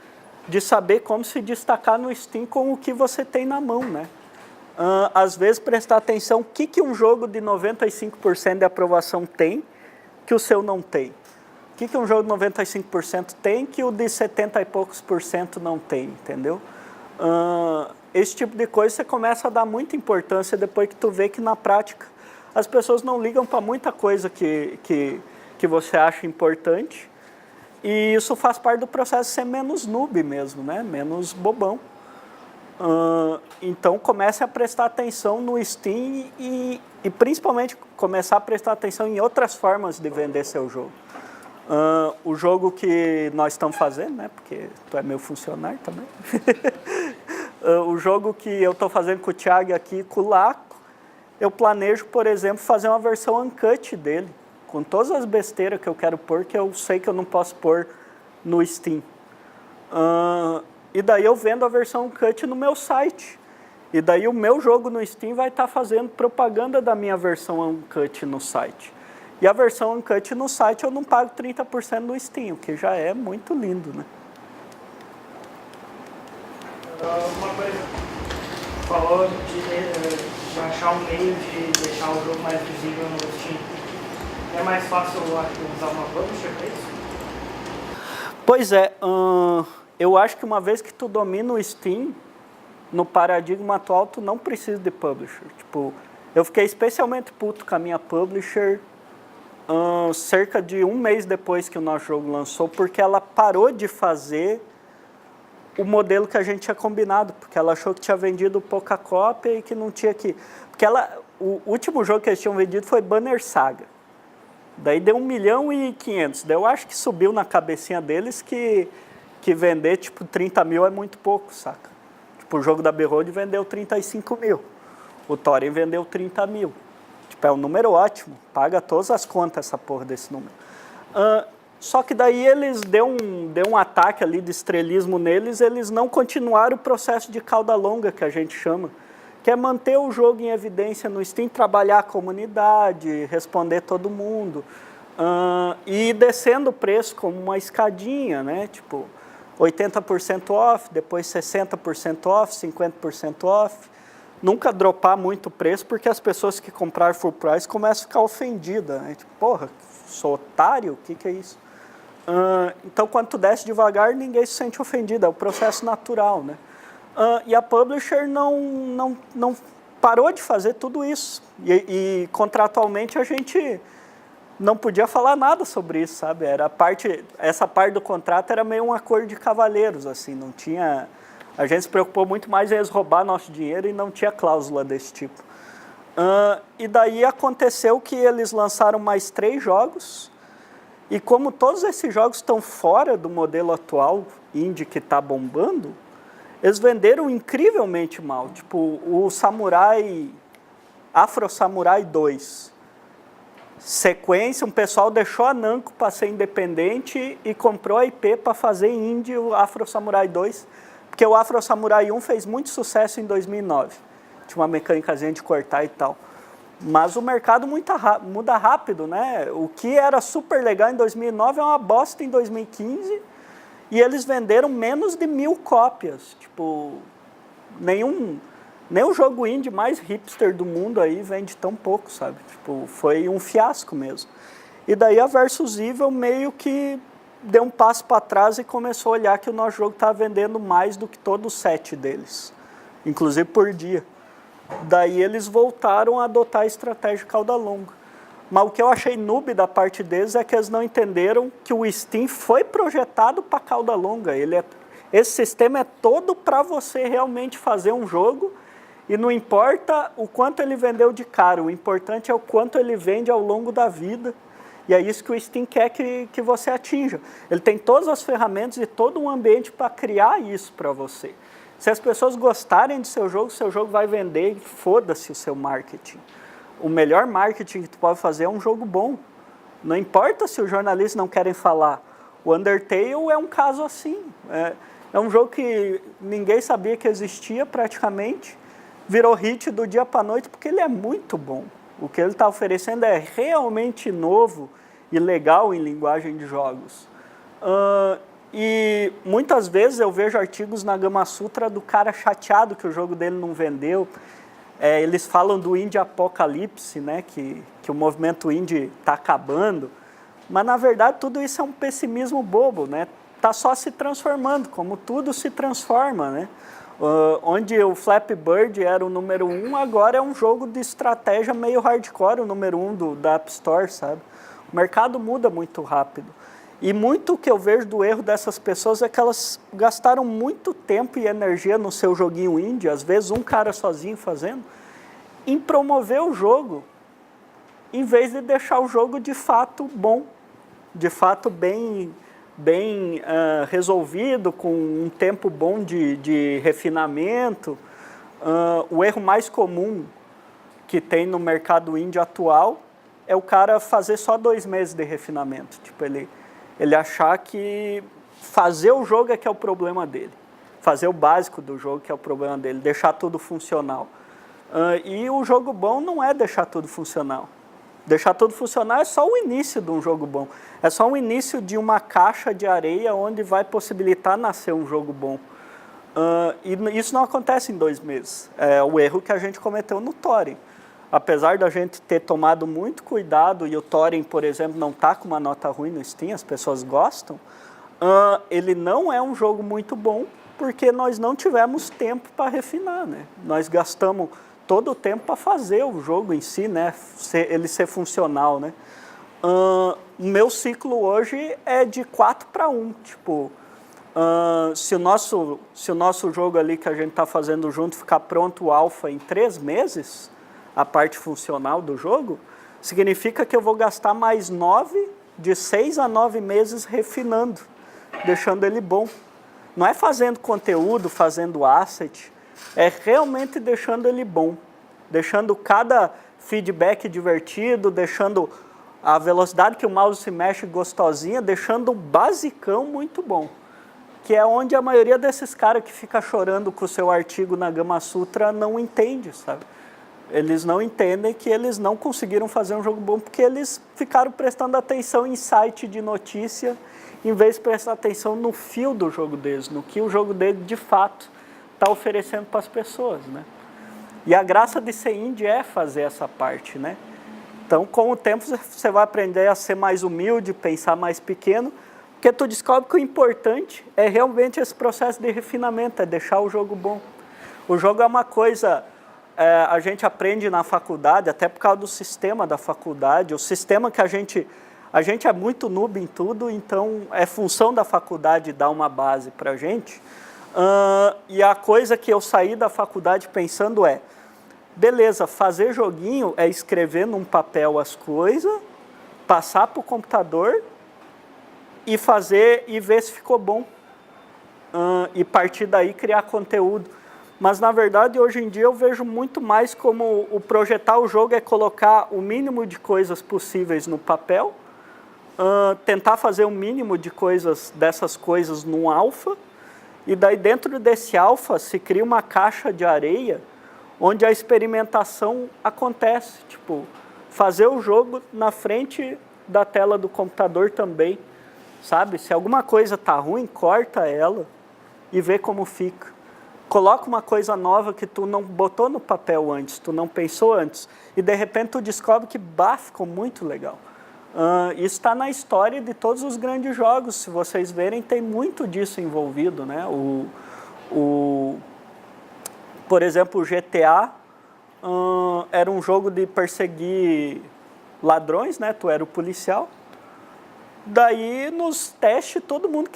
de saber como se destacar no Steam com o que você tem na mão, né? Às vezes prestar atenção o que um jogo de 95% de aprovação tem que o seu não tem. O que um jogo de 95% tem que o de 70 e poucos por cento não tem, entendeu? Esse tipo de coisa você começa a dar muita importância depois que tu vê que na prática as pessoas não ligam para muita coisa que você acha importante. E isso faz parte do processo de ser menos noob mesmo, né? Menos bobão. Então comece a prestar atenção no Steam e principalmente começar a prestar atenção em outras formas de vender seu jogo. O jogo que nós estamos fazendo, né? Porque tu é meu funcionário também. O jogo que eu estou fazendo com o Thiago aqui, com o Laco, eu planejo, por exemplo, fazer uma versão uncut dele, com todas as besteiras que eu quero pôr, que eu sei que eu não posso pôr no Steam. E daí eu vendo a versão uncut no meu site. E daí o meu jogo no Steam vai estar fazendo propaganda da minha versão uncut no site. E a versão uncut no site eu não pago 30% no Steam, o que já é muito lindo, né? Uma coisa, falou de achar um meio de deixar o jogo mais visível no Steam. É mais fácil usar uma publisher para isso? Pois é, eu acho que uma vez que tu domina o Steam, no paradigma atual, tu não precisa de publisher. Tipo, eu fiquei especialmente puto com a minha publisher cerca de um mês depois que o nosso jogo lançou, porque ela parou de fazer o modelo que a gente tinha combinado, porque ela achou que tinha vendido pouca cópia e que não tinha que... Porque o último jogo que eles tinham vendido foi Banner Saga. Daí deu 1.500.000. Daí eu acho que subiu na cabecinha deles que vender tipo 30 mil é muito pouco, saca? Tipo, o jogo da B-Road vendeu 35 mil. O Thorin vendeu 30 mil. Tipo, é um número ótimo. Paga todas as contas essa porra desse número. Só que daí eles deu um ataque ali de estrelismo neles, eles não continuaram o processo de cauda longa que a gente chama, que é manter o jogo em evidência no Steam, trabalhar a comunidade, responder todo mundo, e ir descendo o preço como uma escadinha, né? Tipo, 80% off, depois 60% off, 50% off. Nunca dropar muito o preço, porque as pessoas que compraram full price começam a ficar ofendidas, né? Tipo, porra, sou otário? O que é isso? Então, quando tu desce devagar, ninguém se sente ofendido, é o processo natural, né? E a publisher não parou de fazer tudo isso. E contratualmente a gente não podia falar nada sobre isso, sabe? Essa parte do contrato era meio um acordo de cavalheiros, assim, não tinha... A gente se preocupou muito mais em eles roubar nosso dinheiro e não tinha cláusula desse tipo. E daí aconteceu que eles lançaram mais 3 jogos, e como todos esses jogos estão fora do modelo atual indie que está bombando, eles venderam incrivelmente mal. Tipo, o Afro Samurai 2. Sequência, um pessoal deixou a Namco para ser independente e comprou a IP para fazer indie o Afro Samurai 2, porque o Afro Samurai 1 fez muito sucesso em 2009. Tinha uma mecânicazinha de cortar e tal. Mas o mercado muda rápido, né? O que era super legal em 2009 é uma bosta em 2015, e eles venderam menos de 1000 cópias. Tipo, nenhum jogo indie mais hipster do mundo aí vende tão pouco, sabe? Tipo, foi um fiasco mesmo. E daí a Versus Evil meio que deu um passo para trás e começou a olhar que o nosso jogo estava vendendo mais do que todo o set deles, inclusive por dia. Daí eles voltaram a adotar a estratégia cauda longa. Mas o que eu achei noob da parte deles é que eles não entenderam que o Steam foi projetado para cauda longa. Esse sistema é todo para você realmente fazer um jogo, e não importa o quanto ele vendeu de caro, o importante é o quanto ele vende ao longo da vida. E é isso que o Steam quer que você atinja. Ele tem todas as ferramentas e todo um ambiente para criar isso para você. Se as pessoas gostarem do seu jogo vai vender, e foda-se o seu marketing. O melhor marketing que tu pode fazer é um jogo bom. Não importa se os jornalistas não querem falar. O Undertale é um caso assim. É um jogo que ninguém sabia que existia praticamente. Virou hit do dia para a noite porque ele é muito bom. O que ele está oferecendo é realmente novo e legal em linguagem de jogos. E muitas vezes eu vejo artigos na Gama Sutra do cara chateado que o jogo dele não vendeu. Eles falam do indie apocalipse, né, que o movimento indie está acabando, mas na verdade tudo isso é um pessimismo bobo, né? Está só se transformando, como tudo se transforma, né? Onde o Flappy Bird era o número 1, agora é um jogo de estratégia meio hardcore, o número 1 da App Store, sabe? O mercado muda muito rápido. E muito que eu vejo do erro dessas pessoas é que elas gastaram muito tempo e energia no seu joguinho indie, às vezes um cara sozinho fazendo, em promover o jogo, em vez de deixar o jogo de fato bom, de fato bem resolvido, com um tempo bom de refinamento. O erro mais comum que tem no mercado indie atual é o cara fazer só 2 meses de refinamento. Tipo, ele achar que fazer o jogo é que é o problema dele. Fazer o básico do jogo que é o problema dele, deixar tudo funcional. E o jogo bom não é deixar tudo funcional. Deixar tudo funcionar é só o início de um jogo bom. É só o início de uma caixa de areia onde vai possibilitar nascer um jogo bom. E isso não acontece em 2 meses. É o erro que a gente cometeu no Thorin. Apesar da gente ter tomado muito cuidado, e o Thorin, por exemplo, não está com uma nota ruim no Steam, as pessoas gostam, ele não é um jogo muito bom, porque nós não tivemos tempo para refinar, né? Nós gastamos todo o tempo para fazer o jogo em si, né? Ele ser funcional, né? O meu ciclo hoje é de 4-1, tipo, se o nosso jogo ali que a gente está fazendo junto ficar pronto, o alpha, em 3 meses, a parte funcional do jogo, significa que eu vou gastar mais 9, de 6 a 9 meses refinando, deixando ele bom. Não é fazendo conteúdo, fazendo asset, é realmente deixando ele bom, deixando cada feedback divertido, deixando a velocidade que o mouse se mexe gostosinha, deixando o basicão muito bom. que é onde a maioria desses caras que fica chorando com o seu artigo na Gama Sutra não entende, sabe? Eles não entendem que eles não conseguiram fazer um jogo bom porque eles ficaram prestando atenção em site de notícia em vez de prestar atenção no fio do jogo deles, no que o jogo dele de fato está oferecendo para as pessoas, né? E a graça de ser indie é fazer essa parte, né? Então, com o tempo, você vai aprender a ser mais humilde, pensar mais pequeno, porque tu descobre que o importante é realmente esse processo de refinamento, é deixar o jogo bom. O jogo é uma coisa, a gente aprende na faculdade, até por causa do sistema da faculdade, o sistema que a gente é muito noob em tudo, então é função da faculdade dar uma base para a gente. E a coisa que eu saí da faculdade pensando é, beleza, fazer joguinho é escrever num papel as coisas, passar para o computador e fazer e ver se ficou bom. E partir daí criar conteúdo. Mas na verdade hoje em dia eu vejo muito mais como o projetar o jogo é colocar o mínimo de coisas possíveis no papel, tentar fazer o mínimo de coisas dessas coisas num alfa, e daí dentro desse alfa se cria uma caixa de areia onde a experimentação acontece, tipo, fazer o jogo na frente da tela do computador também, sabe? Se alguma coisa tá ruim, corta ela e vê como fica. Coloca uma coisa nova que tu não botou no papel antes, tu não pensou antes, e de repente tu descobre que, ficou muito legal. Isso está na história de todos os grandes jogos, se vocês verem, tem muito disso envolvido, né? Por exemplo, o GTA era um jogo de perseguir ladrões, né? Tu era o policial. Daí, nos testes, todo mundo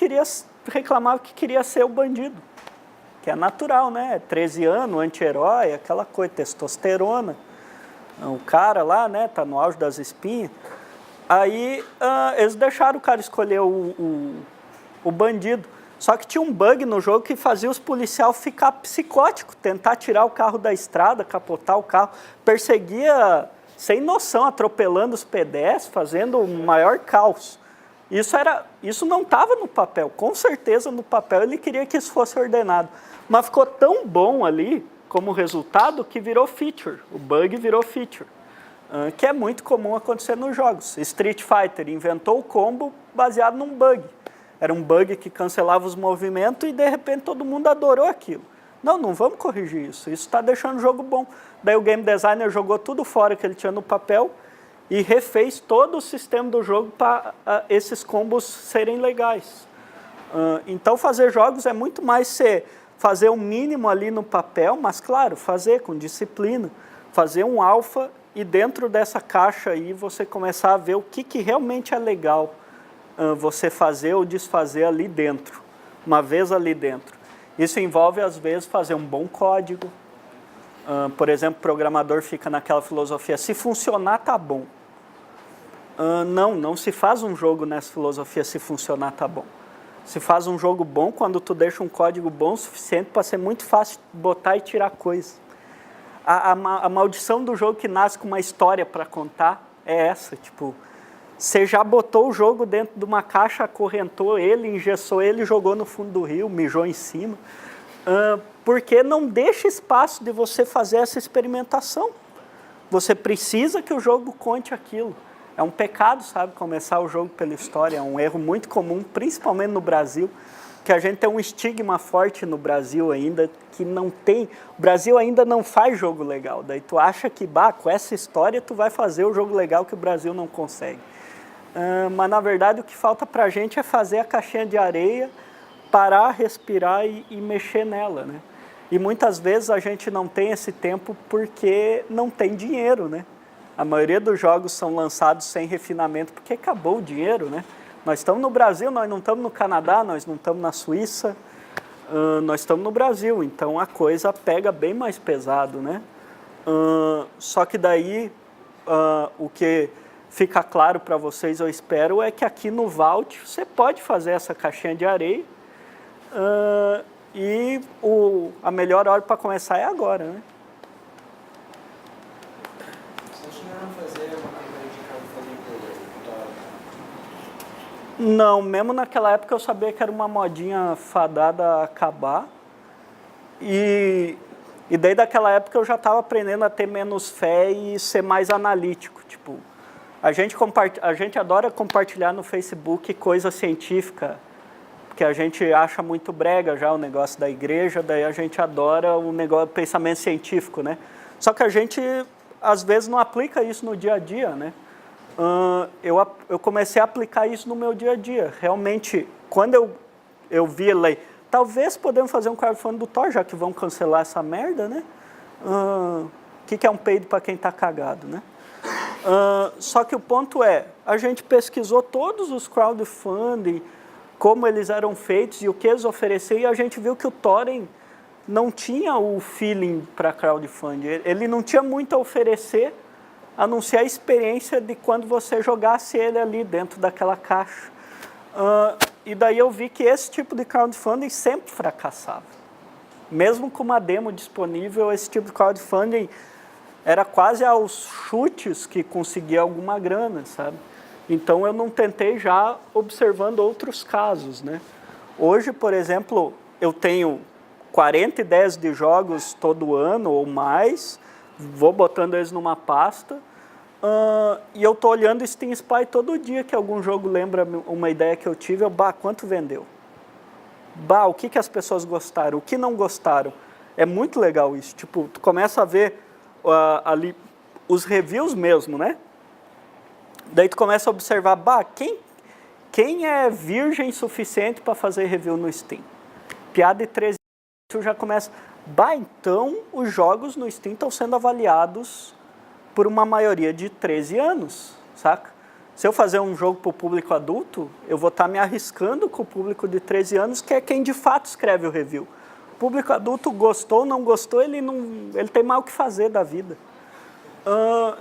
reclamava que queria ser o bandido. Que é natural, né? 13 anos, anti-herói, aquela coisa, testosterona. O cara lá, né? Tá no auge das espinhas. Aí, eles deixaram o cara escolher o bandido. Só que tinha um bug no jogo que fazia os policiais ficar psicóticos, tentar tirar o carro da estrada, capotar o carro, perseguia sem noção, atropelando os pedestres, fazendo o maior caos. Isso não estava no papel, com certeza no papel ele queria que isso fosse ordenado. Mas ficou tão bom ali, como resultado, que virou feature, o bug virou feature, que é muito comum acontecer nos jogos. Street Fighter inventou o combo baseado num bug. Era um bug que cancelava os movimentos e, de repente, todo mundo adorou aquilo. Não vamos corrigir isso. Isso está deixando o jogo bom. Daí o game designer jogou tudo fora que ele tinha no papel e refez todo o sistema do jogo para esses combos serem legais. Então, fazer jogos é muito mais fazer o mínimo ali no papel, mas, claro, fazer com disciplina. Fazer um alfa e, dentro dessa caixa aí, você começar a ver o que realmente é legal você fazer ou desfazer ali dentro, uma vez ali dentro. Isso envolve, às vezes, fazer um bom código. Por exemplo, o programador fica naquela filosofia, se funcionar, tá bom. Não se faz um jogo nessa filosofia, se funcionar, tá bom. Se faz um jogo bom quando tu deixa um código bom o suficiente para ser muito fácil botar e tirar coisa. A maldição do jogo que nasce com uma história para contar é essa, tipo... Você já botou o jogo dentro de uma caixa, acorrentou ele, engessou ele, jogou no fundo do rio, mijou em cima. Porque não deixa espaço de você fazer essa experimentação. Você precisa que o jogo conte aquilo. É um pecado, sabe, começar o jogo pela história. É um erro muito comum, principalmente no Brasil, que a gente tem um estigma forte no Brasil ainda, que não tem... O Brasil ainda não faz jogo legal. Daí tu acha que, com essa história, tu vai fazer o jogo legal que o Brasil não consegue. Mas, na verdade, o que falta para a gente é fazer a caixinha de areia, parar, respirar e mexer nela, né? E muitas vezes a gente não tem esse tempo porque não tem dinheiro, né? A maioria dos jogos são lançados sem refinamento porque acabou o dinheiro, né? Nós estamos no Brasil, nós não estamos no Canadá, nós não estamos na Suíça, nós estamos no Brasil, então a coisa pega bem mais pesado, né? Só que daí o que... fica claro para vocês, eu espero, é que aqui no Vault você pode fazer essa caixinha de areia e a melhor hora para começar é agora, né? Se a gente não fazer uma câmera de crowdfunding Não, mesmo naquela época eu sabia que era uma modinha fadada a acabar. E daí daquela época eu já estava aprendendo a ter menos fé e ser mais analítico. Tipo, a gente adora compartilhar no Facebook coisa científica, porque a gente acha muito brega já o negócio da igreja, daí a gente adora o negócio do pensamento científico, né? Só que a gente, às vezes, não aplica isso no dia a dia, né? Eu comecei a aplicar isso no meu dia a dia. Realmente, quando eu vi ele, talvez podemos fazer um crowdfunding do Thor, já que vão cancelar essa merda, né? O que é um peido para quem está cagado, né? Só que o ponto é, a gente pesquisou todos os crowdfunding, como eles eram feitos e o que eles ofereciam, e a gente viu que o Thorin não tinha o feeling para crowdfunding. Ele não tinha muito a oferecer, a não ser a experiência de quando você jogasse ele ali dentro daquela caixa. E daí eu vi que esse tipo de crowdfunding sempre fracassava. Mesmo com uma demo disponível, esse tipo de crowdfunding era quase aos chutes que conseguia alguma grana, sabe? Então eu não tentei já observando outros casos, né? Hoje, por exemplo, eu tenho 40 ideias de jogos todo ano ou mais, vou botando eles numa pasta, e eu tô olhando Steam Spy todo dia que algum jogo lembra uma ideia que eu tive, quanto vendeu? O que as pessoas gostaram? O que não gostaram? É muito legal isso. Tipo, tu começa a ver ali os reviews mesmo, né? Daí tu começa a observar, quem é virgem suficiente para fazer review no Steam? Piada de 13 tu já começa, então os jogos no Steam estão sendo avaliados por uma maioria de 13 anos, saca? Se eu fazer um jogo para o público adulto, eu vou estar me arriscando com o público de 13 anos, que é quem de fato escreve o review. O público adulto gostou ou não gostou, ele tem mais o que fazer da vida.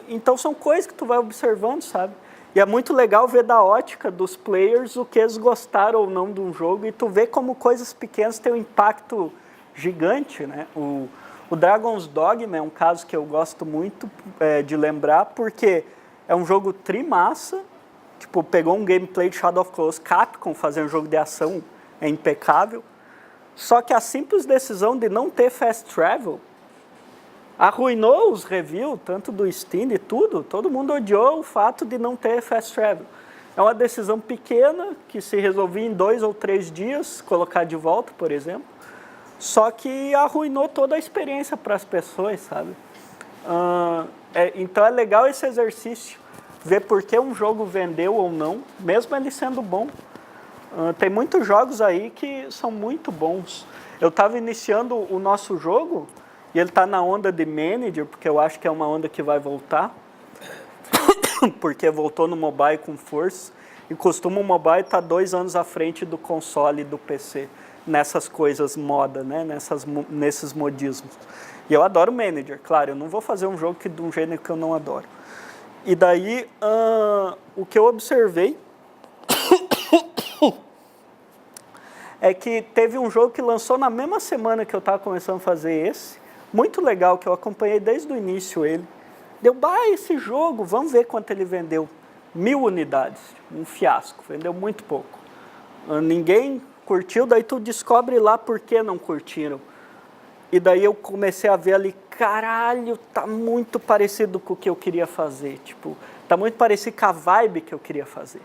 Então são coisas que tu vai observando, sabe? E é muito legal ver da ótica dos players o que eles gostaram ou não de um jogo, e tu vê como coisas pequenas têm um impacto gigante, né? O Dragon's Dogma é um caso que eu gosto muito de lembrar, porque é um jogo trimassa, tipo, pegou um gameplay de Shadow of Colossus, Capcom fazer um jogo de ação é impecável, só que a simples decisão de não ter fast travel arruinou os reviews, tanto do Steam e tudo, todo mundo odiou o fato de não ter fast travel. É uma decisão pequena, que se resolvia em 2 ou 3 dias, colocar de volta, por exemplo, só que arruinou toda a experiência para as pessoas, sabe? Então é legal esse exercício, ver por que um jogo vendeu ou não, mesmo ele sendo bom. Tem muitos jogos aí que são muito bons. Eu estava iniciando o nosso jogo, e ele está na onda de Manager, porque eu acho que é uma onda que vai voltar, porque voltou no mobile com força, e costuma o mobile estar 2 anos à frente do console e do PC, nessas coisas moda, né? Nesses modismos. E eu adoro Manager, claro, eu não vou fazer um jogo de um gênero que eu não adoro. E daí, o que eu observei é que teve um jogo que lançou na mesma semana que eu estava começando a fazer esse, muito legal, que eu acompanhei desde o início ele. Deu, esse jogo, vamos ver quanto ele vendeu. 1000 unidades, um fiasco, vendeu muito pouco. Ninguém curtiu, daí tu descobre lá por que não curtiram. E daí eu comecei a ver ali, caralho, tá muito parecido com o que eu queria fazer. Tipo, tá muito parecido com a vibe que eu queria fazer.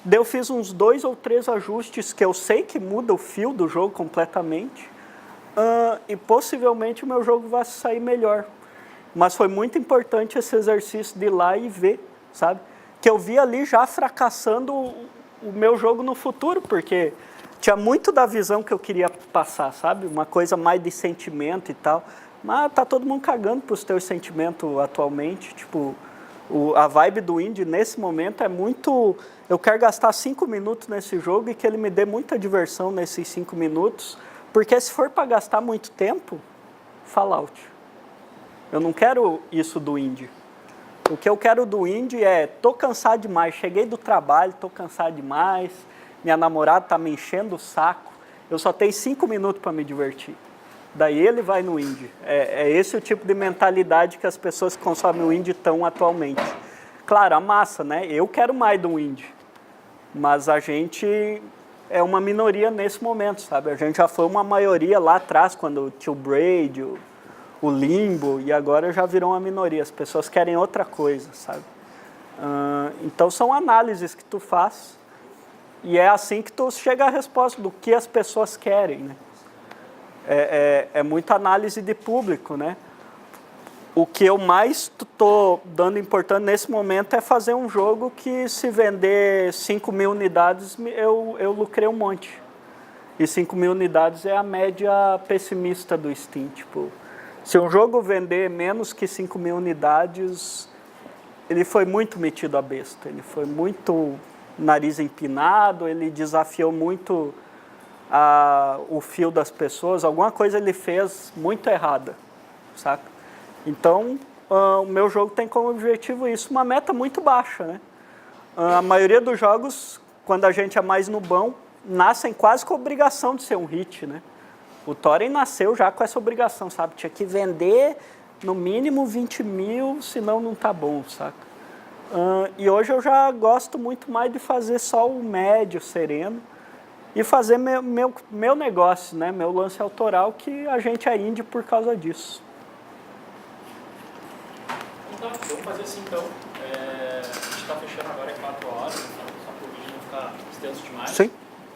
Daí eu fiz uns 2 ou 3 ajustes que eu sei que muda o feel do jogo completamente. E possivelmente o meu jogo vai sair melhor. Mas foi muito importante esse exercício de ir lá e ver, sabe? Que eu vi ali já fracassando o meu jogo no futuro, porque tinha muito da visão que eu queria passar, sabe? Uma coisa mais de sentimento e tal. Mas tá todo mundo cagando pros teus sentimentos atualmente. Tipo, a vibe do indie nesse momento é muito... Eu quero gastar 5 minutos nesse jogo e que ele me dê muita diversão nesses 5 minutos. Porque se for para gastar muito tempo, Fallout. Eu não quero isso do indie. O que eu quero do indie é, tô cansado demais, cheguei do trabalho, tô cansado demais, minha namorada tá me enchendo o saco, eu só tenho 5 minutos para me divertir. Daí ele vai no indie. É esse o tipo de mentalidade que as pessoas que consomem o indie estão atualmente. Claro, a massa, né? Eu quero mais do indie. Mas a gente é uma minoria nesse momento, sabe? A gente já foi uma maioria lá atrás, quando tinha o Braid, o Limbo, e agora já virou uma minoria. As pessoas querem outra coisa, sabe? Então são análises que tu faz e é assim que tu chega à resposta do que as pessoas querem, né? É muita análise de público, né? O que eu mais estou dando importância nesse momento é fazer um jogo que, se vender 5.000 unidades, eu lucrei um monte. E 5.000 unidades é a média pessimista do Steam. Tipo, se um jogo vender menos que 5.000 unidades, ele foi muito metido à besta. Ele foi muito nariz empinado, ele desafiou muito o fio das pessoas. Alguma coisa ele fez muito errada, saca? Então, o meu jogo tem como objetivo isso, uma meta muito baixa, né? A maioria dos jogos, quando a gente é mais nubão, nascem quase com a obrigação de ser um hit, né? O Thorin nasceu já com essa obrigação, sabe? Tinha que vender no mínimo 20.000, senão não tá bom, saca? E hoje eu já gosto muito mais de fazer só o médio, sereno, e fazer meu negócio, né? Meu lance autoral, que a gente é indie por causa disso. Então, vamos fazer assim então. A gente está fechando agora, é 4 horas, então, só para o vídeo não ficar extenso demais. Sim.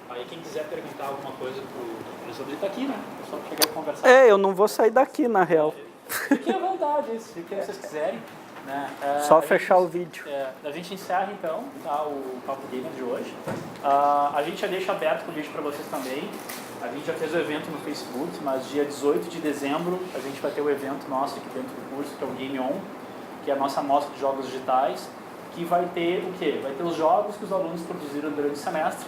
Aí quem quiser perguntar alguma coisa para o professor, ele está aqui, né? É só chegar e conversar. Eu não vou sair daqui, na real. Fiquem à vontade, se vocês quiserem. Né? Só fechar o vídeo. A gente encerra então, tá, o Papo Gamer de hoje. A gente já deixa aberto o vídeo para vocês também. A gente já fez o evento no Facebook, mas dia 18 de dezembro a gente vai ter o evento nosso aqui dentro do curso, que é o Game On, que é a nossa amostra de jogos digitais, que vai ter o quê? Vai ter os jogos que os alunos produziram durante o semestre,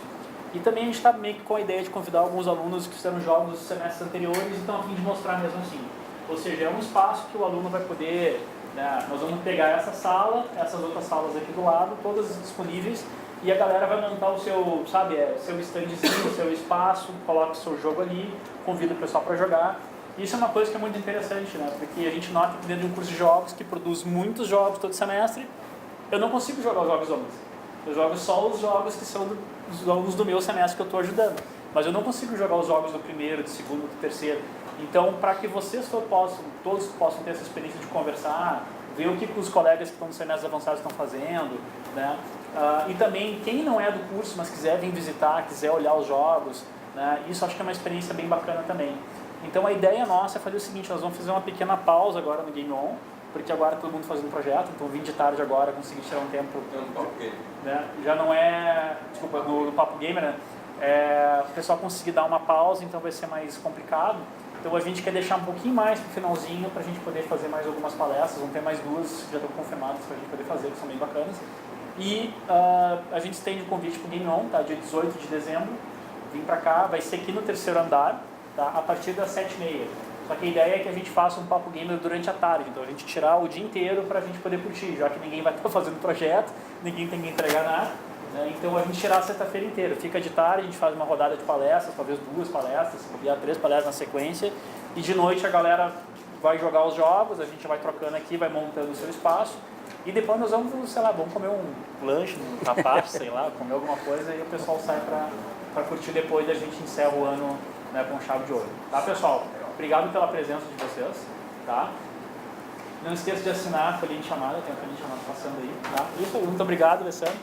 e também a gente está meio que com a ideia de convidar alguns alunos que fizeram jogos dos semestres anteriores e estão a fim de mostrar mesmo assim. Ou seja, é um espaço que o aluno vai poder, né, nós vamos pegar essa sala, essas outras salas aqui do lado, todas disponíveis, e a galera vai montar o seu, sabe, seu standzinho, o seu espaço, coloca o seu jogo ali, convida o pessoal para jogar. Isso é uma coisa que é muito interessante, né? Porque a gente nota que dentro de um curso de jogos que produz muitos jogos todo semestre, eu não consigo jogar os jogos alunos. Eu jogo só os jogos que são os alunos do meu semestre que eu estou ajudando. Mas eu não consigo jogar os jogos do primeiro, do segundo, do terceiro. Então, para que vocês todos possam ter essa experiência de conversar, ver o que os colegas que estão nos semestres avançados estão fazendo, né? E também, quem não é do curso, mas quiser vir visitar, quiser olhar os jogos, né? Isso acho que é uma experiência bem bacana também. Então a ideia nossa é fazer o seguinte, nós vamos fazer uma pequena pausa agora no Game On, porque agora todo mundo fazendo projeto, então vim de tarde agora, consegui tirar um tempo, né? Já não é, desculpa, no Papo Gamer, né? O pessoal conseguir dar uma pausa, então vai ser mais complicado. Então a gente quer deixar um pouquinho mais para o finalzinho, para a gente poder fazer mais algumas palestras, vão ter mais 2 que já estão confirmadas para a gente poder fazer, que são bem bacanas. E a gente estende o convite para o Game On, tá? Dia 18 de dezembro, vim para cá, vai ser aqui no 3º andar, tá? A partir das 7h30. Só que a ideia é que a gente faça um Papo Gamer durante a tarde, então a gente tirar o dia inteiro para a gente poder curtir, já que ninguém vai estar fazendo projeto, ninguém tem que entregar nada, né? Então a gente tirar a sexta-feira inteira, fica de tarde, a gente faz uma rodada de palestras, talvez 2 palestras, 3 palestras na sequência, e de noite a galera vai jogar os jogos, a gente vai trocando aqui, vai montando o seu espaço, e depois nós vamos, sei lá, vamos comer um lanche, um tapaço, sei lá, comer alguma coisa, e o pessoal sai para curtir depois, e a gente encerra o ano, né, com chave de ouro. Tá, pessoal? Obrigado pela presença de vocês, tá? Não esqueça de assinar a folhinha de chamada, tem a folhinha de chamada passando aí, tá? Isso aí, muito obrigado, Alessandro.